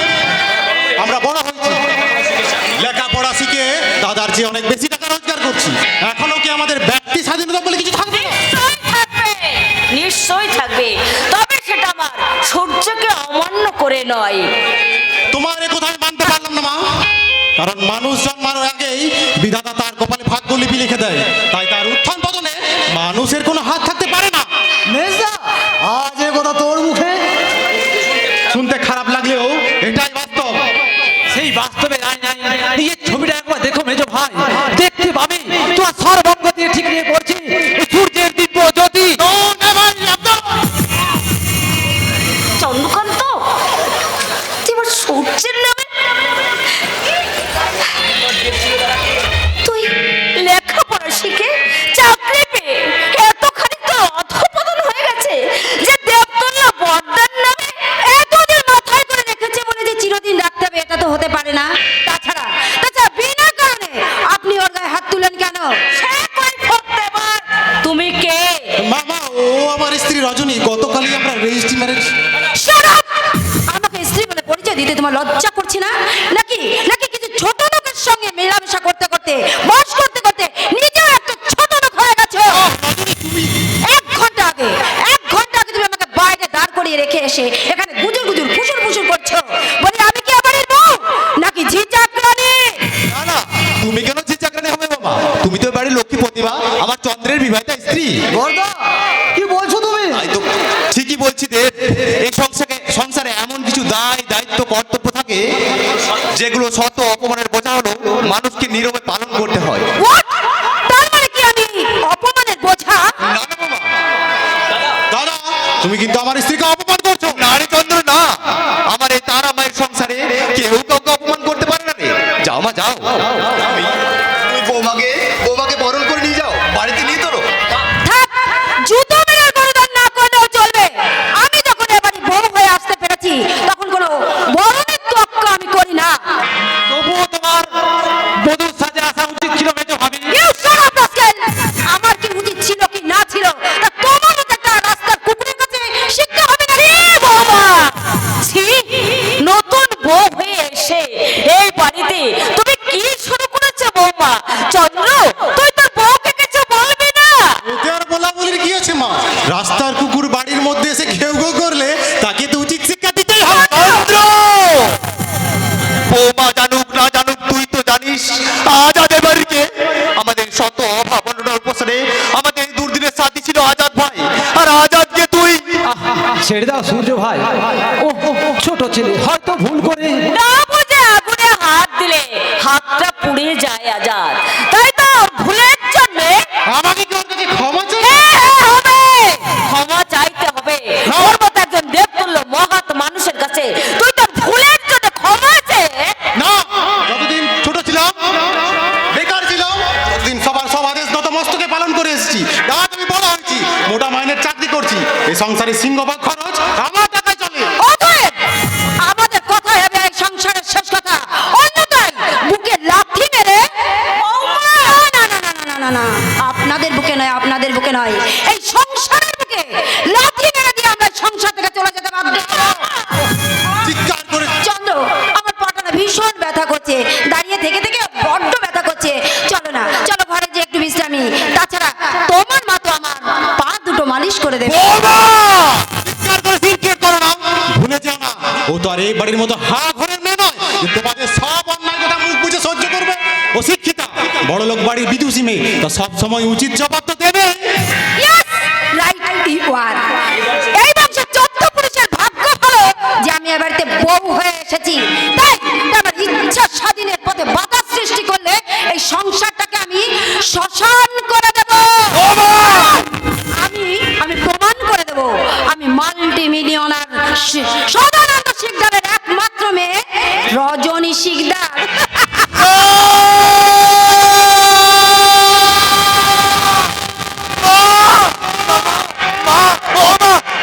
আমরা বড় হয়েছি, লেখাপড়া শিখে দাদার চেয়ে অনেক বেশি টাকা রোজগার করছি। এখনো কি আমাদের ব্যক্তি স্বাধীনতা বলে কিছু থাকবে না? নিশ্চয়ই থাকবে, নিশ্চয়ই থাকবে, তবে সেটা আমার সূর্যকে অমান্য করে নয়। তোমার এ কথা আমি মানতে পারলাম না মা। কারণ মানুষ জন্মানোর আগেই বিধাতা তার কপালে ভাগ্যলিপি লিখে দেয়, তাই তার উত্থান পতনে মানুষের কোনো হাত থাকতে পারে না। মেজদা, আজ এ কথা তোর মুখে? শুনতে খারাপ লাগলেও এটাই বাস্তব। সেই বাস্তবে নিজের ছবিটা একবার দেখো মেজ ভাই, দেখতে পাবে তোমার সর্বঙ্গ দিয়ে ঠিক নিয়ে পড়ছে সূর্যের দিব্য জ্যোতি। চন্দ্রকান্ত, তুই আমার সূর্যের নামে? তুই লেখাপড়া শিখে চাকরি পেয়ে এতখানি তো অধঃপতন হয়ে গেছে যে দেবতুল্য বর্দার নামে এতদিন মাথায় করে রেখেছে বলে যে চিরদিন রাখতে হবে, এটা তো হতে পারে না। তাছাড়া বিনা কারণে আপনি ওর গায়ে হাত তুলেন কেন? সে কৈফিয়ত দেবার। তুমি কে? মামা, ও আমার স্ত্রী রজনী। গতকালই আমরা রেজিস্ট্রি ম্যারেজ। Shut up! আমাকে স্ত্রী বলে পরিচয় দিতে তোমার লজ্জা করছে না? নাকি নাকি কিছু ছোট লোকের সঙ্গে মেলামেশা করতে করতে, বস করতে করতে নিজেও একটা ছোট লোক হয়ে গেছো? এক ঘন্টা আগে তুমি আমাকে বাইরে দাঁড় করিয়ে রেখে এসে এখানে গুজুর গুজুর ফুসুর ফুসুর করছো। বলি আমি কি আমার বউ নাকি ঝি চাকরানি? না না, তুমি কেন যে চাকরানি হবে মামা? তুমি তো বাড়ির লক্ষ্মী প্রতিভা, আমার চন্দ্রের বিবাহিতা স্ত্রী। বড়দা, কি বলছো তুমি? তাই তো ঠিকই বলছি দেব। এই সংসারে এমন কিছু দায়িত্ব কর্তব্য থাকে যেগুলো শত অপমানের বোঝা হলো মানুষকে নীরবে পালন করতে হয়। What? তার মানে কি আমি অপমানের বোঝা? না না মামা, দাদা তুমি কিন্তু আমার স্ত্রীকে অপমান করছো। না রে চন্দ্র, না। আমার এই তারা মায়ের সংসারে কেউ কাউকে অপমান করতে পারে না রে। যাও মা, যাও। তুমি বৌমাকে বরণ করে নিয়ে যাও, বাড়িতে নিয়ে তোলো। থাক, জুতো মেরে গরদান না করলেও চলবে। আমি যখন এবারে বউ হয়ে আসতে পেরেছি তখন কোনো বরণের তোয়াক্কা আমি করি না। তবুও তোমার বধূর সাজে আসা উচিত ছিল মেজ ভাই। ছেড়ে দাও সূর্য ভাই। ও ছোট ছেলে হয়তো ভুল করে। না বুঝে আগুনে হাত দিলে হাতটা পুড়ে যায় আজাদ, তাই তো ভুলের জন্য আমাকে কি ওর কাছে ক্ষমা চাই? হবে, ক্ষমা চাইতে হবে। ওর মতো একজন দেবতুল্য মহৎ মানুষের কাছে তুই তোর ভুলের জন্য ক্ষমা চেয়ে না, যতদিন ছোট ছিলাম, বেকার ছিলাম, ততদিন সবার সব আদেশ নতমস্তকে পালন করে এসেছি। রাত আমি বড় হয়েছি, মোটা মাইনের চাকরি করছি, এই সংসারে সিংহভাগ খরচ আমার টাকায় চলে। অতএব আমাদের কথাই হবে এই সংসারের শেষ কথা, অন্যথায় বুকে লাথি মেরে না না না না না না, আপনাদের বুকে নয়, আপনাদের বুকে নয়, এই সংসারের বুকে লাথি মেরে দিয়ে আমরা সংসার থেকে চলে যেতে বাধ্য হব। চিৎকার করে চন্দ্র, আমার পাটানা ভীষণ ব্যথা করছে, দাঁড়িয়ে থেকে থেকে বড্ড ব্যথা করছে। চলো না, চলো ঘরে যে একটু বিশ্রামি। তাছাড়া তোমার মা তো আমার পা দুটো মালিশ করে দেবে। চিৎকার করে সিনক্রেট করো না, ভুলে যেও না ও তো আর এই বাড়ির মতো হা ঘরের মেয়ে নয় যে তোমাদের সব অন্যায় কথা মুখ বুঝে সহ্য করবে। ও শিক্ষিতা বড় লোক বাড়ির বিদুষী মেয়ে, তো সব সময় উচিত জবাব তো দেবে। Yes, right you are. এই বংশের 14 পুরুষের ভাগ্য ভালো যে আমি এ বাড়িতে বউ হয়ে এসেছি। তাই আমার ইচ্ছা স্বাধীনের পথে বাধা সৃষ্টি করলে এই সংসারটাকে আমি শ্মশান করে দেব। আমি প্রমাণ করে দেব আমি মাল্টি মিলিয়নার সদানন্দ শিকদারের একমাত্র মেয়ে রজনী শিকদার।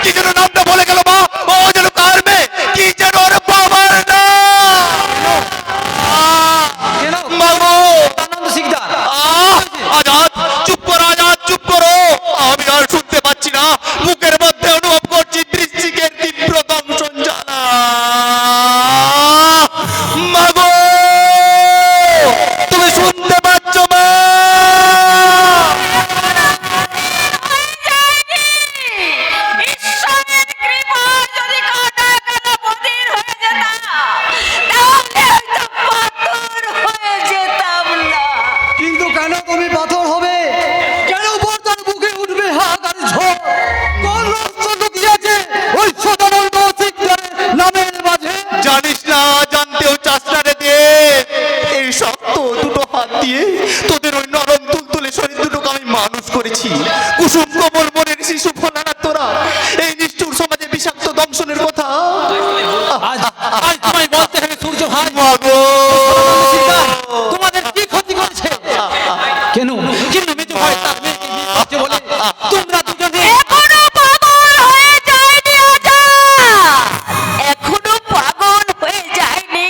কি যেন নামটা বলে গেল মা, ও যেন কার মেয়ে, কি যেন ওর বাবার কেন মাগো। আনন্দ শিকদার? আজাদ চুপ করো, আজাদ চুপ করো, আমি আর শুনতে পাচ্ছি না, বুকের মধ্যে অনুভব করছি বৃশ্চিকের তীব্র দংশন জ্বালা। মাগো তুমি শুনতে পাচ্ছ মা? ঈশ্বরের কৃপায় যদি কাটা কাটা বধির হয়ে যেতাম, তাহলে হয়তো পাথর হয়ে যেতাম না। কিন্তু কেন তুমি পাথর হবে? কেন বর্তার বুকে উঠবে হাহাকার ঝড়? কোন রহস্য লুকিয়েছে ওই সদানন্দ শিকদারের নামের মাঝে? জানিস না, জানতেও চাস না রে দে। এই শক্ত দুটো হাত দিয়ে তোদের ওই নরম তুলতুলে শরীর দুটোকে আমি মানুষ করেছি। কুসুম কোমল মনের শিশু ফোলানা তোরা এই নিষ্ঠুর সমাজে বিষাক্ত দংশনের কথা আজ আজ তোমায় বলতে হবে সূর্য ভাই, মাগো। শিকদার তোমাদের কি ক্ষতি করেছে? কেন কেন মেজো ভাই তার মেয়েকে বিয়ে করছে বলে তোমরা দুজনে এখনো পাগল হয়ে যায়নি আজাদ, এখনো পাগল হয়ে যায়নি।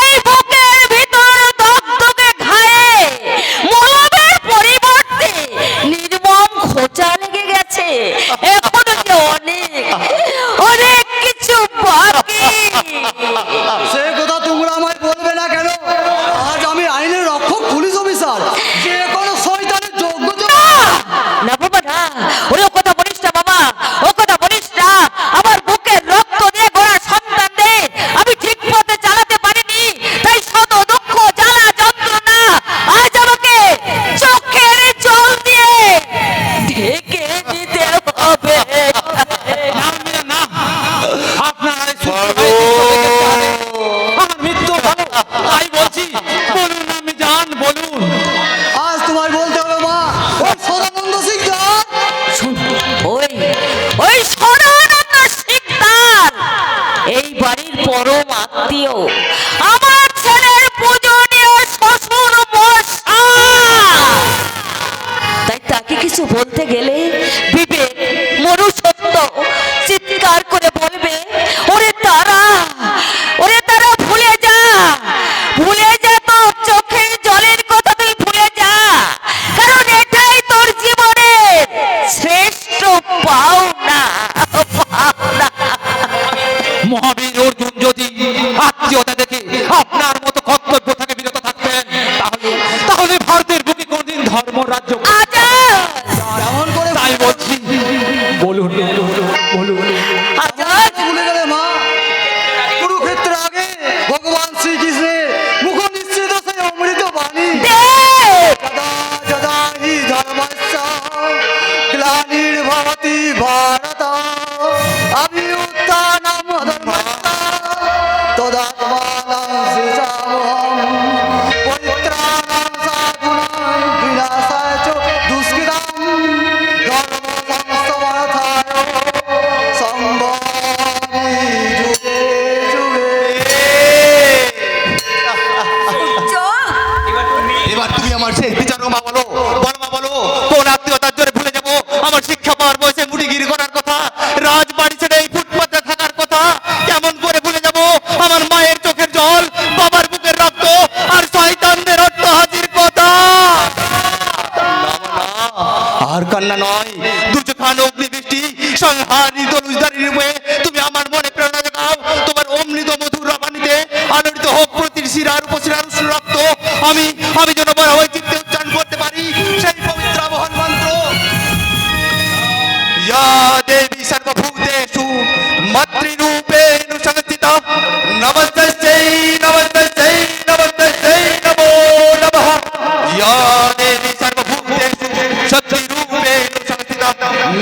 এই বুকের ভিতর দগদগে ঘায়ে মলমের পরিবর্তে নির্মম খোঁচা লেগে গেছে। এখনো যে অনেক অনেক কিছু বাকি। সে কথা তোমরা আমায় বলবে আমার শেষ বিচার মা বলো বলো মা বলো কোন আত্মীয়তার জোরে ভুলে যাবো আমার শিক্ষা পাওয়ার বয়সে মুড়িগিরি করার কথা রাজবাড়ি ছেড়ে এই ফুটপাতে থাকার কথা কেমন করে ভুলে যাবো আমার মায়ের চোখের জল বাবার বুকের রক্ত আর শয়তানদের অট্টহাসির কথা আর কান্না নয় দুর্যোখান অগ্নিবৃষ্টি সংহারি তনুজদারি রূপে তুমি আমার মনে প্রেরণা জাগাও তোমার অমৃত মধুর রবানিতে আলোড়িত হোক প্রতির শিরার উপশিরার উষ্ণ রক্ত আমি যেন বড় হয়ে চিত্তে উচ্চারণ করতে পারি সেই পবিত্র বহন মন্ত্র ইয়া দেবী সর্বভূতেষু মাতৃরূপেণ সংস্থিতা নমস্তস্যৈ নমস্তস্যৈ নমস্তস্যৈ নমো নমঃ ইয়া দেবী সর্বভূতেষু শক্তিরূপেণ সংস্থিতা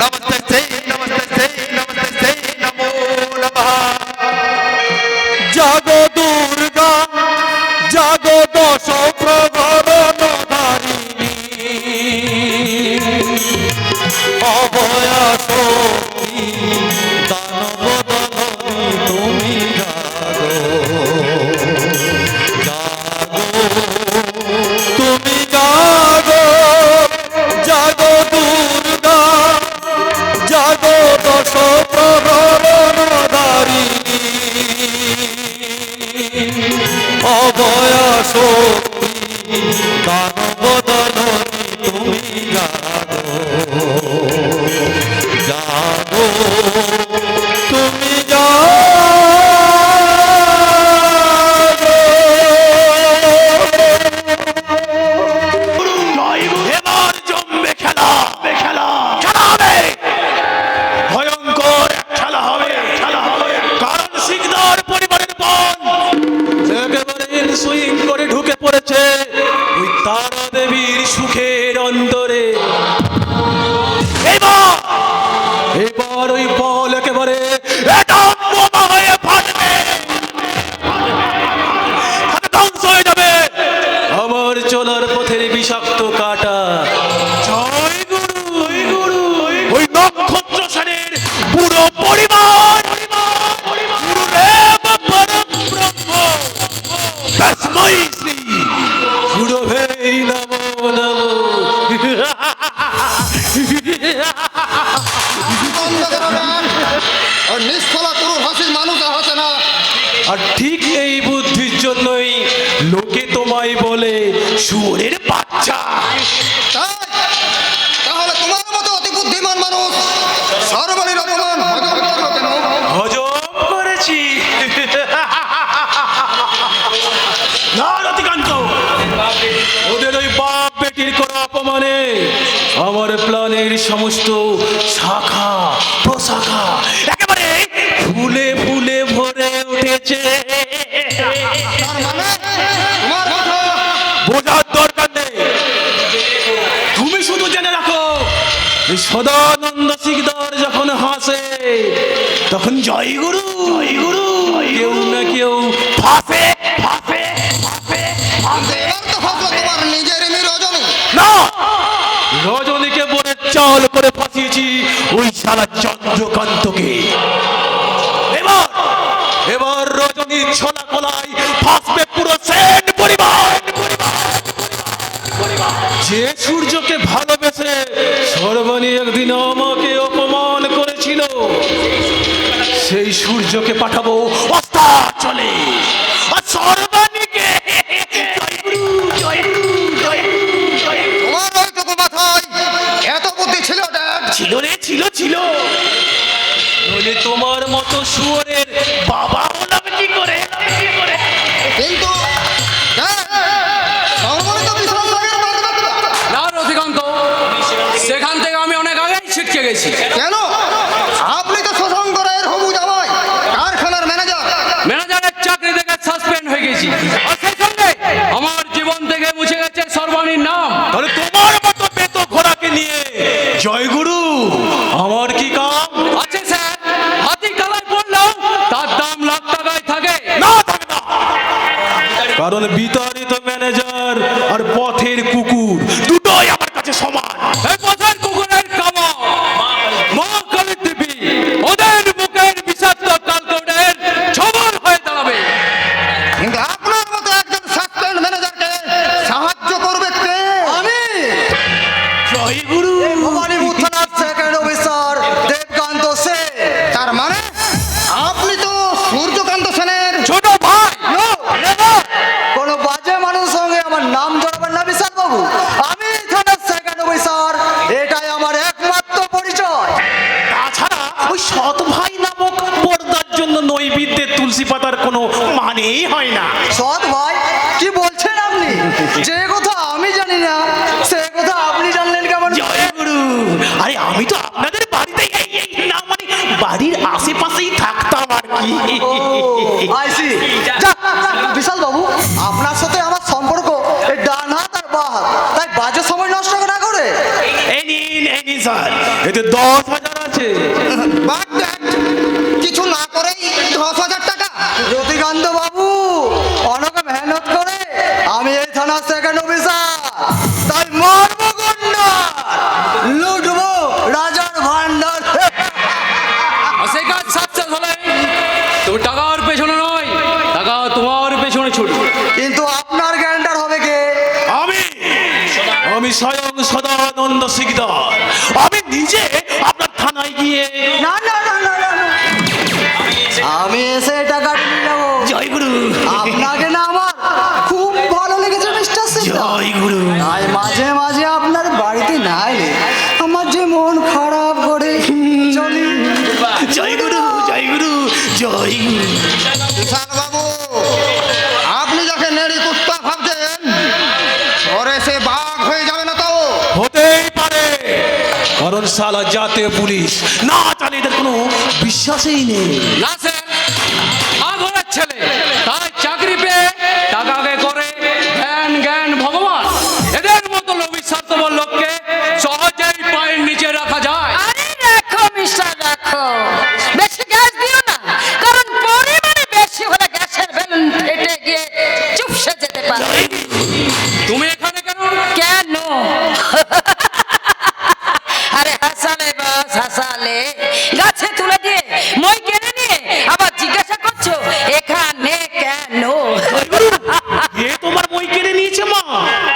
নমস্তস্যৈ নমস্তস্যৈ নমস্তস্যৈ নমো নমঃ জাগো দুর্গা জাগো দশ প্রভরণধারিণী অভয়া শক্তি দানবদলনী তুমি জাগো জাগো তুমি জাগো জাগো দুর্গা জাগো দশ প্রভরণধারিণী অভয়া শক্তি দানবদলনী তুমি জাগো জাগো তুমি এবার জমবে খেলা খেলা খেলা হবে ভয়ঙ্কর এক খেলা হবে কারণ সিকদার পরিবারের পণ একেবারে সুইং করে ঢুকে পড়েছে ওই তারা দেবীর সুখের অন্তরে এবার ওই বল একেবারে এটম বোমা হয়ে ফাটবে ধ্বংস হয়ে যাবে আমার চলার পথের বিষাক্ত কাটা জয় গুরু ওই নক্ষত্র সেনের পুরো পরিবার গুরুদেব পরম ব্রহ্ম তস্मै শ্রী গুরুবে নমো নমো আর নিষ্ফলা তরুণ হাসির মানুষ হাসে না। আর ঠিক এই বুদ্ধির জন্যই লোকে তোমায় বলে শুয়োরের বাচ্চা তাই? তাহলে তোমার মতো অতি বুদ্ধিমান মানুষ সর্বলীর অপমান হজম করলো কেন? হজম করেছি না রতিকান্ত ওদের ওই বাপ বেটির কোনো অপমানে আমার প্ল্যানের সমস্ত শাখা প্রশাখা একেবারে ফুলে ফুলে ভরে উঠেছে তার মানে তোমার কথা বোঝার দরকার নেই তুমি শুধু জেনে রাখো এই সদানন্দ সিকদার যখন হাসে তখন জয় গুরু কেউ না কেউ ফাঁসে এবার তো ফাঁসলো তোমার নিজের মেয়ে রজনী। না রজনীকে বনে চাল করে ফাঁসিয়েছি ওই সারা চন্দ্রকান্তকে এবার রজনীর ছোলা কলাই ফাঁসবে পুরো সেন পরিবার যে সূর্যকে ভালোবেসে সর্বাণী একদিন আমাকে অপমান করেছিল সেই সূর্যকে পাঠাবো অস্তাচলে আর সর্বাণীকে তোমার ওইটুকু মাথায় এত বুদ্ধি ছিল ড্যাড? ছিল নইলে তোমার মতো শুয়োরের বাবা হলাম কি করে কিন্তু ড্যাড, সর্বলী তো বিশাল লোকের বাগদত্তা। না রতিকান্ত, সেখান থেকে আমি অনেক আগেই ছিটকে গেছি। কেন? আপনি তো শশাঙ্করের হবু জামাই, কারখানার ম্যানেজারের চাকরি থেকে সাসপেন্ড হয়ে গেছি আর সেই সঙ্গে আমার জীবন থেকে মুছে গেছে সর্বাণীর নাম। তাহলে তোমার মতো বেত ঘোড়াকে নিয়ে জয়গুরু আমার কি কাম আছে স্যার, হাতি কালায় পড়লেও তার দাম লাখ টাকায় থাকে। না থাকে না কারণ বিতাড়িত ম্যানেজার আর পথের কুকুর দুটোই আমার কাছে সমান এই পথের কুকুরের কামা মা কালী দেবী ওদের বুকের বিষাক্ত কালকৌটের ছবল হয়ে দাঁড়াবে। কিন্তু আপনার মতো একজন সাসপেন্ড ম্যানেজারকে সাহায্য করবে কে? জয় গুরু। ভবানীপুর থানার সেকেন্ড অফিসার দেবকান্ত সেন। তার মানে আপনি তো সূর্যকান্ত সেনের ছোট ভাই। No, never! কোনো বাজে মানুষ সঙ্গে আমার নাম জড়াবেন না বিশাল বাবু। আমি থানার সেকেন্ড অফিসার, এটাই আমার একমাত্র পরিচয়। তাছাড়া ওই সৎ ভাই নামক পর্দার জন্য নৈবেদ্যের তুলসী পাতার কোনো মানেই হয় না। সৎ ভাই কি বলছেন আপনি? যে কথা আমি জানি না সে কথা আপনি জানলেন কেমন? জয় গুরু। আরে আমি তো আপনাদের বাড়িতে না মানে বাড়ির আশেপাশেই থাকতাম আর কি। I see. যাক, বিশাল বাবু, আপনার সাথে আমার সম্পর্ক এই ডান হাত আর বাঁ হাত, তাই বাজে সময় নষ্ট না করে এই নিন স্যার, এতে 10,000 আছে। বাট দ্যাট, কিছু না করেই 10,000 টাকা। জ্যোতিকান্ত বাবু অনেক মেহনত করে আমি এই থানার সেকেন্ড অফিসার, তাই মারবো গন্ডা, লুটবো রাজার ভান্ডার। সেই কাজ সাকসেস হলে তুমি টাকার পেছনে নয়, টাকা তোমার পেছনে ছুটবে। কিন্তু আপনার গ্যারান্টার হবে কে? আমি স্বয়ং সদানন্দ শিকদার। আমি নিজে আপনার থানায় গিয়ে না না না না না না। আমি এসে টাকা নিয়ে যাবো। জয় গুরু। আপনাকে না আমার খুব ভালো লেগেছে মিস্টার সিং। জয় গুরু। তাই মাঝে মাঝে আপনার বাড়িতে না এলে আমার যে মন খারাপ করে চলি। জয় গুরু, জয় গুরু, জয় গুরু। বিশাল বাবু, আপনি যাকে নেড়ি কুত্তা ভাবছেন পরে সে বাঘ হয়ে যাবে না তো? হতেই পারে, কারণ সালা জাতীয় পুলিশ না জানে এদের কোনো বিশ্বাসই নেই। না স্যার, ঘরের ছেলে তাই চাকরি পেয়ে টাকাকে করে জ্ঞান ভগবান। এদের মতো লোভী স্বার্থপর লোককে সহজেই পায়ের নিচে রাখা যায়। আরে রাখো মিস্টার রাখো, বেশি গ্যাস দিও না, কারণ পরিমাণে বেশি হলে গ্যাসের বেলুন ফেটে গিয়ে চুপসে যেতে পারে। তুমি এখানে কেন? কেন? আরে হাসালে বাস হাসালে, গাছে তুলে দিয়ে মই কেড়ে নিয়ে আবার জিজ্ঞাসা করছো এখানে কেন? এ তোমার বই কেড়ে নিয়েছে মা,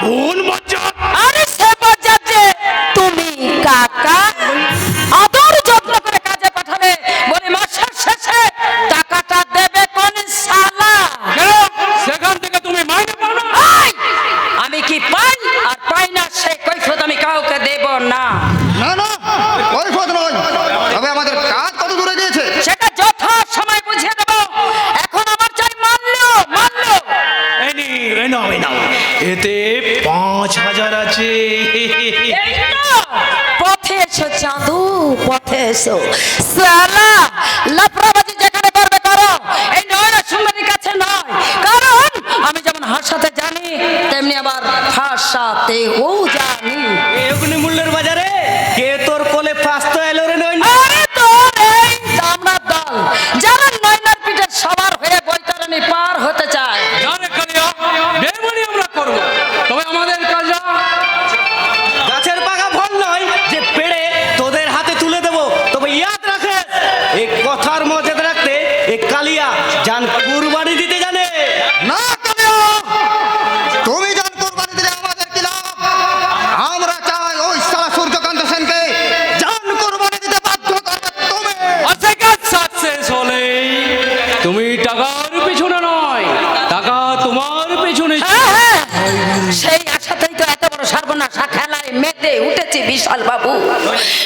কোন বজ্জাত? আরে সে বজ্জাত যে তুমি কাকা, আদর যত্ন করে কাজে পাঠালে বলে মাসের শেষে টাকাটা দেবে কোন শালা? কেন? সেখান থেকে তুমি মাইনে পাও না? এই, আমি কি পাই আর পাই না সে কৈফিয়ত আমি কাউকে দেব না। না না, কৈফিয়ত নয়, তবে আমাদের কাজ কত দূরে গিয়েছে সেটা যথা সময় বুঝিয়ে দেব। এখন আমার চাই মান্য। এই নাও, এতে 5,000 আছে। এই তো, পথে এসো চাঁদু, পথে এসো। সালা লাফড়াবাজি যেখানে করবে করো, এই নয়না সুন্দরীর কাছে নয়। কারণ আমি যেমন হাসাতে জানি তেমনি আবার ফাঁসাতেও জানি। এগুলি মূল্যের বাজারে কে তোর কোলে ফাস্ত এলো রে নয়? আরে তোর এই দামড়ার দল যারা নয়নার পিঠে সবার হয়ে বৈতরণী পার হতে চায়। জানে কালিয়া, বেমানি আমরা করবো, তবে আমাদের কাজটা গাছের পাকা ফল নয় যে পেড়ে তোদের হাতে তুলে দেবো। তবে ইয়াদ রাখে, এই কথার মজা রাখতে এই কালিয়া জান কুরবানি দিতে জানে না। কালিয়া, তুমি জান কোরবানি দিলে আমাদের কি লাভ? আমরা চাই ওই সারা সূর্যকান্ত সেনকে জান কোরবানি দিতে বাধ্য করবে তুমি। আজকে কাজ সাকসেস হলে তুমি টাকার পেছনে নয়, টাকা তোমার পেছনে। হ্যাঁ, সেই আশাতেই তো এত বড় সর্বনাশা খেলায় মেতে উঠেছি বিশাল বাবু।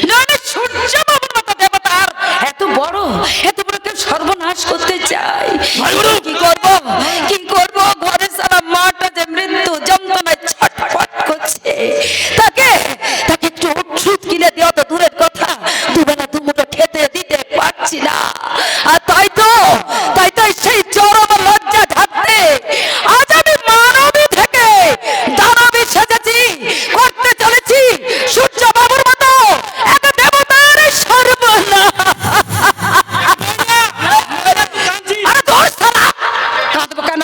নইলে সূর্য বাবুর মতো দেবতার এত বড় কেউ সর্বনাশ করতে চায়। কি করব ঘরে সারা মাটা যে মৃত্যু যন্ত্রণায় ছটফট করছে, তাকে একটু ওষুধ কিনে দেওয়া তো দূরের কথা, দুবেলা দুমুঠো খেতে দিতে পারছি না। আর তাই তো সেই চরম লজ্জা ঢাকতে আজ আমি মানবী থেকে দানবী সেজেছি, করতে চলেছি সূর্য বাবুর মতো এক দেবতার সর্বনাশ। আরে তোর সালা কাঁদবো কেন?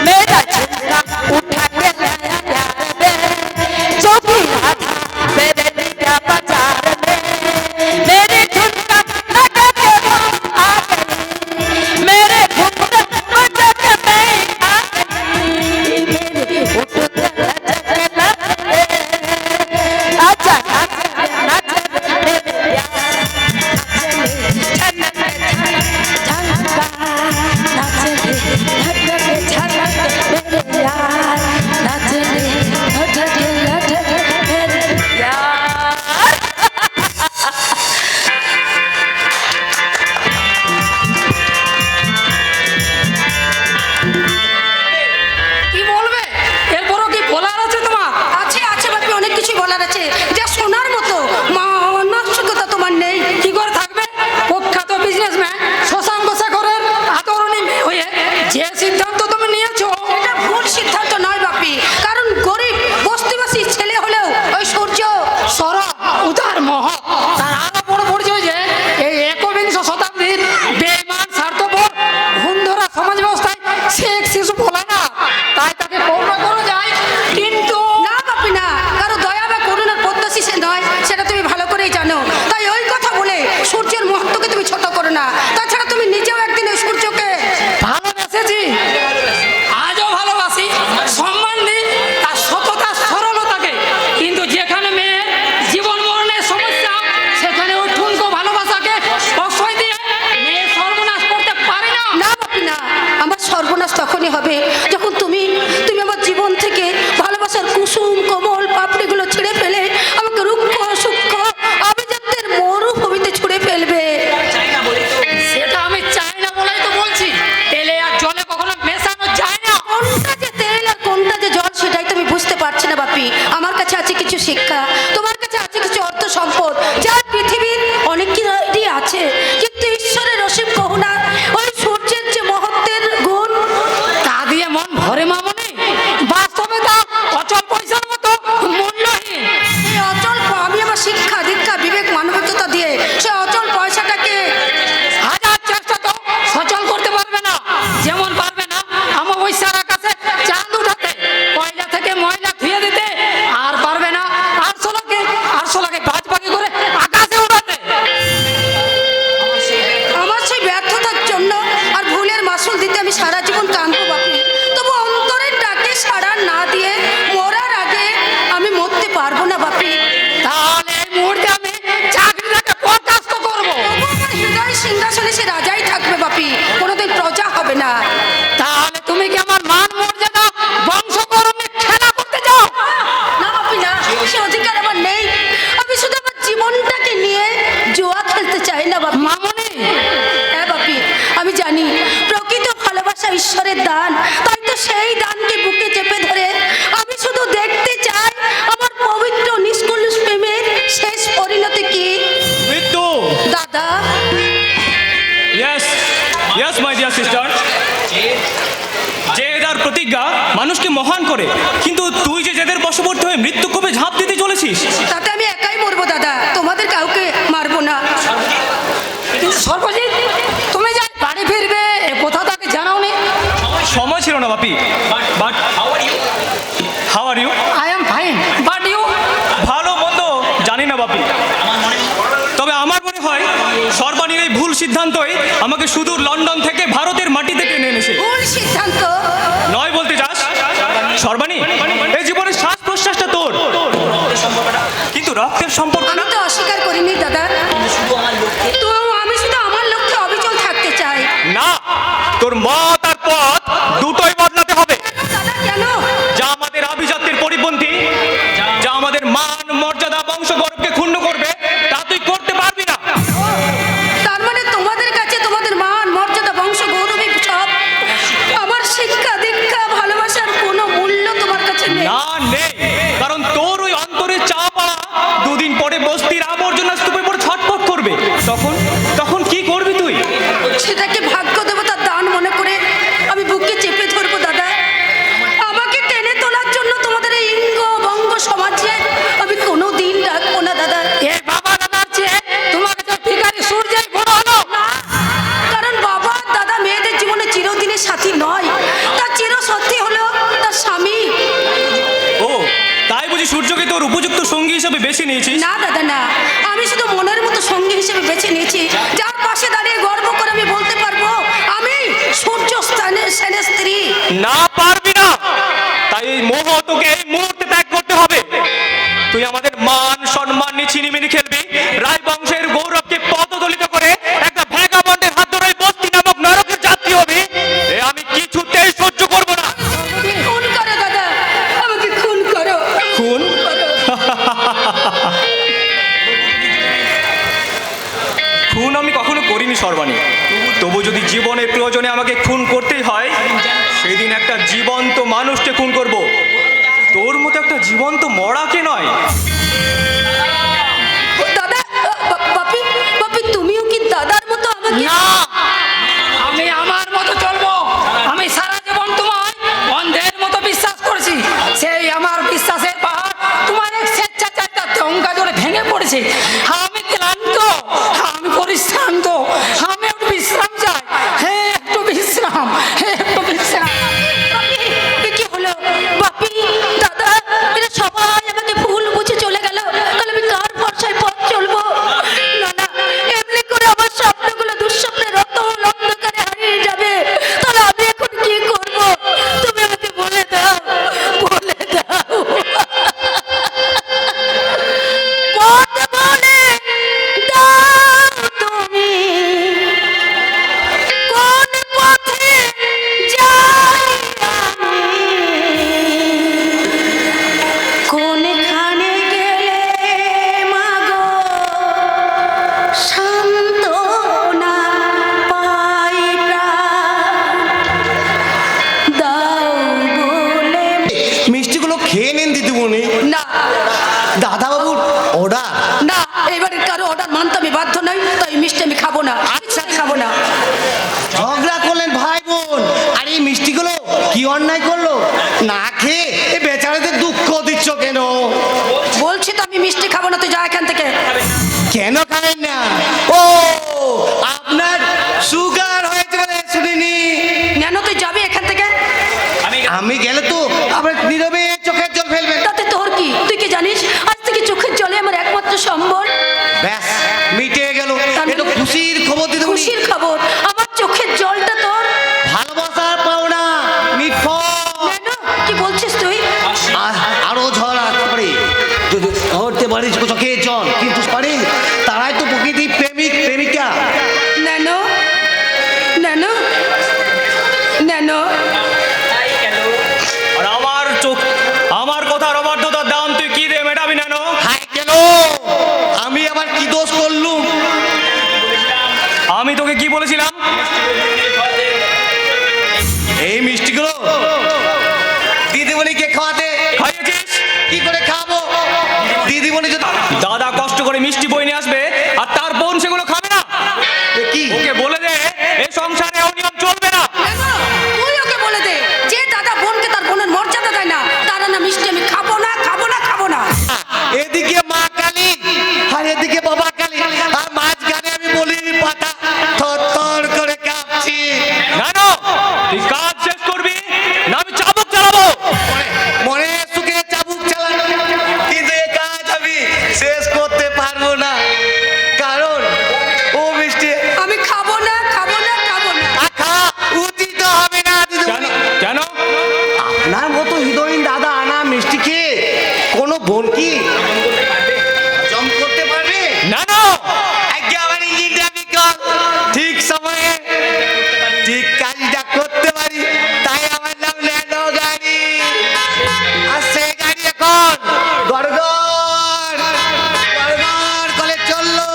मेरा झुमका उठा के लाया प्यार में जो भी राधा मेरे दिया बाजार में मेरे झुमका लगा के वो आ गई मेरे झुमका बजा के मैं आ गई मेरे उठ के लगा आजा नाच मेरे प्यार झनक झनका नाच झनक झनक मेरे यार नाच लटक लटक मेरे यार কি বলবে এরপরও কি বলার আছে তোমার? আছে আছে বাপি, অনেক কিছু বলার আছে যা শোনার মতো। মানসিকতা তোমার নেই। কি করে থাকবে? প্রখ্যাত বিজনেসম্যান শশাঙ্ক শেখরের আদরণী মেয়ে হয়ে যে সিদ্ধান্ত তুমি নিয়েছো এটা ভুল সিদ্ধান্ত নয় বাপি, কারণ গরিব বস্তিবাসী ছেলে হলেও ওই সূর্য সরব উদার মহৎ তার আরো বড় পরিচয় যে এই একবিংশ শতাব্দীর বেঈমান স্বার্থপর ঘুণধরা সমাজ ব্যবস্থায় সে এক শিশু বলে না, তাই তাকে করুণা করা যায় কিন্তু না বাপি না, কারো দয়া বা করুণার প্রত্যাশী সে নয়, সেটা তুমি ভালো করেই জানো। তাই ওই কথা বলে সূর্যের মহত্বকে তুমি ছোট করো না। তাছাড়া তুমি নিজেও একদিন ওই সূর্যকে ভালোবেসেছি, আজও ভালোবাসি, সম্মান দিই তার সততা সরলতাকে, কিন্তু যেখানে মেয়ের জীবন মরণের সমস্যা সেখানে ওই ঠুনকো ভালোবাসাকে প্রশ্রয় দিয়ে মেয়ের সর্বনাশ করতে পারি না। না বাপি না, আমার সর্বনাশ তখনই হবে যখন তুমি আমার জীবন থেকে ভালোবাসার কুসুম কোমল পাপড়িগুলো ছিঁড়ে ফেলে আমাকে রুক্ষ সূক্ষ্ম আভিজাত্যের মরুভূমিতে ছুঁড়ে ফেলবে। সেটা আমি চাই না বলেই তো বলছি, তেলে আর জলে কখনো মেশানো যায় না। কোনটা যে তেল আর কোনটা যে জল সেটাই তুমি বুঝতে পারছি না বাপি। আমার কাছে আছে কিছু শিক্ষা, তোমার কাছে আছে কিছু অর্থ সম্পদ, যা পৃথিবীর অনেকেরই আছে, কিন্তু ঈশ্বরের অসীম করুণা ওই সূর্যের যে মহত্বের গুণ তা দিয়ে মন ভরে মামনি, বাস্তবে তা অচল পয়সার মতো মূল্যহীন। এই অচল আমি আমার শিক্ষা দীক্ষা বিবেক মানবিকতা দিয়ে সে অচল পয়সাটাকে হাজার চেষ্টা তো সচল করতে পারবে না, যেমন পারবে না অমাবস্যার আকাশে চাঁদ উঠাতে, কয়লা থেকে ময়লা ধুয়ে দিতে, আর পারবে না আরশোলাকে বাজ পাখি করে আকাশে উড়াতে। আমার সেই ব্যর্থতার জন্য আর ভুলের মাসুল দিতে আমি সারা জীবন কাঁদবো বাপি। তবু অন্তরের ডাকে সাড়া না দিয়ে মরার আগে আমি মরতে পারবো না বাপি। তাহলে এই মুহূর্তে আমি চাকরিটাকে বরখাস্ত করবো। তবু আমার হৃদয় সিংহাসনে সে রাজাই থাকবে বাপি, কোনোদিন প্রজা হবে না। তাহলে তুমি কি আমার মান মর্যাদা বংশ গৌরবে খেলা করতে চাও? না বাপি না, সে অধিকার আমার নেই। আমি শুধু আমার জীবনটাকে নিয়ে জুয়া খেলতে চাই না বাপি। মামনি, হ্যাঁ বাপি, আমি জানি প্রকৃত ভালোবাসা ঈশ্বরের দান, তাই তো সেই দানকে বুকে চেপে ধরে আমি শুধু দেখতে চাই আমার পবিত্র নিষ্কুল প্রেমের শেষ পরিণতি কি। মৃত্যু। দাদা yes yes my dear sister, যে এদার প্রতিজ্ঞা মানুষকে মহান করে, কিন্তু তুই যে জেদের বশবর্তী হয়ে মৃত্যু কবে ঝাঁপ দিতে চলেছিস। তাতে আমি একাই মরবো দাদা, তোমাদের কাউকে মারবো না। কিন্তু সর্বজিৎ, তুমি যাই বাড়ি ফিরবে এ কথা তাকে জানাওনি। সময় ছিল না Bapi. But how are you? I am fine, but you? ভালো মন্দ জানি না বাপি, তবে আমার মনে হয় সর্বাণীর এই ভুল সিদ্ধান্তই আমাকে সুদূর লন্ডন থেকে ভারতের মাটিতে টেনে এনেছে। ভুল সিদ্ধান্ত নয় বলতে চাস সর্বাণী, এই জীবনের শ্বাস প্রশ্বাসটা তোর, কিন্তু রক্তের সম্পর্ক আমি না। তো অস্বীকার করিনি দাদা, তো আমি শুধু আমার লক্ষ্যে অবিচল থাকতে চাই। না, তোর মত আর পথ দুটোই বদলাতে হবে। দাদা কেন? যা আমাদের আভিজাত্যের পরিপন্থী, যা আমাদের মান মর্যাদা বংশ গৌরবকে ক্ষুণ্ণ করবে, তা তুই করতে পারবি না। তার মানে তোমাদের কাছে তোমাদের মান মর্যাদা বংশ গৌরবী সব, আমার শিক্ষা দীক্ষা ভালোবাসার কোনো মূল্য তোমার কাছে নেই। না নেই, কারণ তোর ওই অন্তরে চাপ দুদিন পরে বস্তির আবর্জনা স্তূপে পড়ে ছটফট করবে। তখন তখন কি করবি তুই? সেটাকে ভাগ্য দেবতার দান মনে করে বুঝি সূর্যকে তোর উপযুক্ত সঙ্গী হিসেবে বেছে নিয়েছিস? না দাদা না, আমি শুধু মনের মতো সঙ্গী হিসেবে বেছে নিয়েছি, যার পাশে দাঁড়িয়ে গর্ব করে আমি বলতে পারবো আমি সূর্য সেনের স্ত্রী। না, পারবি না। তাই এই মোহ তোকে এই মুহূর্তে ত্যাগ করতে হবে। তুই আমাদের মান সম্মান নিয়ে ছিনিমিনি খেলবি, রায় বংশের গৌরবকে পদদলিত করে একটা ভ্যাগাবন্ডের হাত ধরে বস্তি নামক নরকের যাত্রী হবি। এ আমি কিছুতেই সহ্য করব না। খুন করো দাদা, আমাকে খুন করো। খুন? খুন আমি কখনো করিনি সর্বাণী। তবু যদি জীবনের প্রয়োজনে আমাকে খুন করতেই হয়, সেদিন একটা জীবন্ত মানুষকে খুন করব, তোর মতো একটা জীবন্ত মরাকে নয়। দাদা, বাপি বাপি তুমিও কি দাদার মতো আমাকে? না, আমি আমার মতো চলবো। আমি সারা জীবন তোমায় অন্ধের মতো বিশ্বাস করেছি। সেই আমার বিশ্বাসের পাহাড় তোমার এক স্বেচ্ছাচারিতা চমকা জোরে ভেঙে পড়েছে। আমি ক্লান্ত, আমি পরিশ্রান্ত, আমি একটু বিশ্রাম চাই। হ্যাঁ, একটু বিশ্রাম, হ্যাঁ, একটু বিশ্রাম। বাপি, এ কি হলো? বাপি, দাদা, এরা সবাই আমাকে ভুল বুঝে চলে গেল। তাহলে আমি কার ভরসায় পথ চলবো? না না, এমনি করে আমার স্বপ্নগুলো দুঃস্বপ্নের রতন অন্ধকারে হারিয়ে যাবে। তাহলে আমি এখন কি করব? তুমি আমাকে বলে দাও, বলে দাও। পথ বলে দাও তুমি, কোন পথে যাই আমি, কোনখানে গেলে মাগো সান্ত্বনা পাই প্রাণ, দাও বলে। মিষ্টিগুলো খেয়ে নিন দিদিমণি। না দাদা বাবুর অর্ডার। না, এবারে কারো অর্ডার মানতে আমি বাধ্য নই, তাই মিষ্টি আমি খাবো না। আচ্ছা, খাবো না। ঝগড়া করলেন ভাই বোন, আর এই মিষ্টিগুলো কি অন্যায় করলো? না খেয়ে এই বেচারাদের দুঃখ দিচ্ছ কেন? বলছি তো আমি মিষ্টি খাবো না, তুই যা এখান থেকে। কেন খাবেন না? ও, আপনার সুগার হয়েছে বলে শুনিনি। কেন তুই যাবি এখান থেকে? আমি গেলে তো আপনার নীরবে চোখের জল ফেলবেন। তাতে তোর কি? তুই কি জানিস আজ থেকে চোখের জলে আমার একমাত্র সম্বল। ব্যাস, মিটে গেল। এটা খুশির খবর দিদিমণি। খুশির খবর, আমার চোখের জলটা তোর ভালোবাসার পাওনা মিটফল। কেন? কি বলছিস তুই? আরো ঝড় আসতে পারে, যদি ধরতে পারিস চোখের জল, কিন্তু পারি তারাই তো প্রকৃতি প্রেমিক প্রেমিকা। নানো, নানো, নানো, আর আমার চোখ, আমার কথার অবাধ্যতার দাম তুই কি রে মেটাবি না? হাই কেন? আমি আবার কি দোষ করলুম? আমি তোকে কি বলেছিলাম? এই মিষ্টিগুলো দিদিমণিকে খাওয়াতে। খাইয়েছিস? কি করে খাবো? দিদিমণি যদি দাদা কষ্ট করে মিষ্টি বই নিয়ে আসবে আর তার বোন সেগুলো খাবে না। কি ওকে বলে দে এই সংসারে অনিয়ম চলবে না। নানো, তুই ওকে বলে দে, যে দাদা বোনকে তার বোনের মর্যাদা দেয় না, তারা না মিষ্টি আমি খাবো না, খাবো না, খাবো না। এদিকে মা কালী আর এদিকে বাবা কালী, আর মাঝখানে আমি বলি পাতা থর করে কাঁপছি। জানো তুই কাজ শেষ করবি না আমি চাবুক চালাবো। মনে সুখে চাবুক চালান, কিন্তু এ কাজ আমি শেষ করতে পারবো না, কারণ ও মিষ্টি আমি খাবো না, খাবো না, খাবো না। খা উচিত হবে না কেন? দিদিমণি। কেন? আপনার মতো হৃদয়হীন দাদা আনা মিষ্টিকে কোনো বোন কি হজম করতে পারবে? না না, আজকে আমার ইঞ্জিনটা বিকল, ঠিক সময়ে ঠিক কাজটা করতে পারি, তাই আমার নাম ন্যানো গাড়ি। আর সেই গাড়ি এখন গড়গড় গড়গড় করে চললো।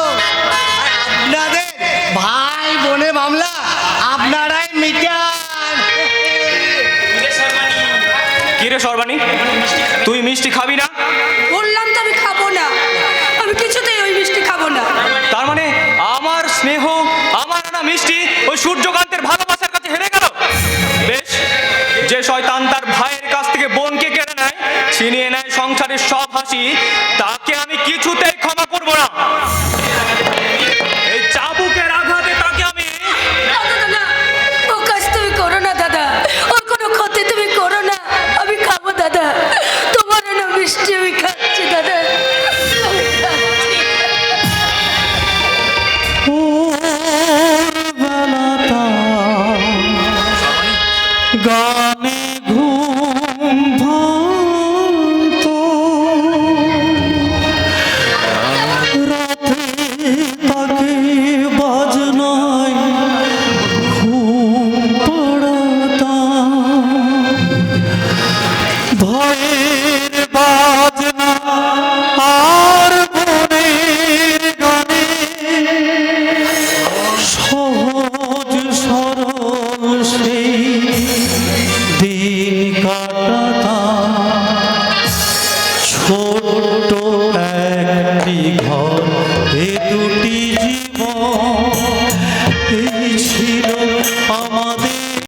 আর আপনাদের ভাই বোনের মামলা আপনারাই মিটান। কি রে সর্বাণী, তুই মিষ্টি খাবি না? বললাম তো আমি খাবো না, আমি কিছুতেই ওই মিষ্টি খাবো না। তার মানে আমার স্নেহ, আমার আনা মিষ্টি ওই সূর্যকান্তের ভালোবাসার কাছে হেরে গেল। বেশ, যে শয়তান তার ভাইয়ের কাছ থেকে বোনকে কেড়ে নেয়, ছিনিয়ে নেয় সংসারের সব হাসি, তাকে আমি কিছুতেই ক্ষমা করব না। এই চাবুকের আঘাতে তাকে আমি দাদা, দাদা, ও কাজ তুমি করো না দাদা, ওর কোনো ক্ষতি তুমি করো না। আমি খাবো দাদা, তোমার না মিষ্টি আমি গা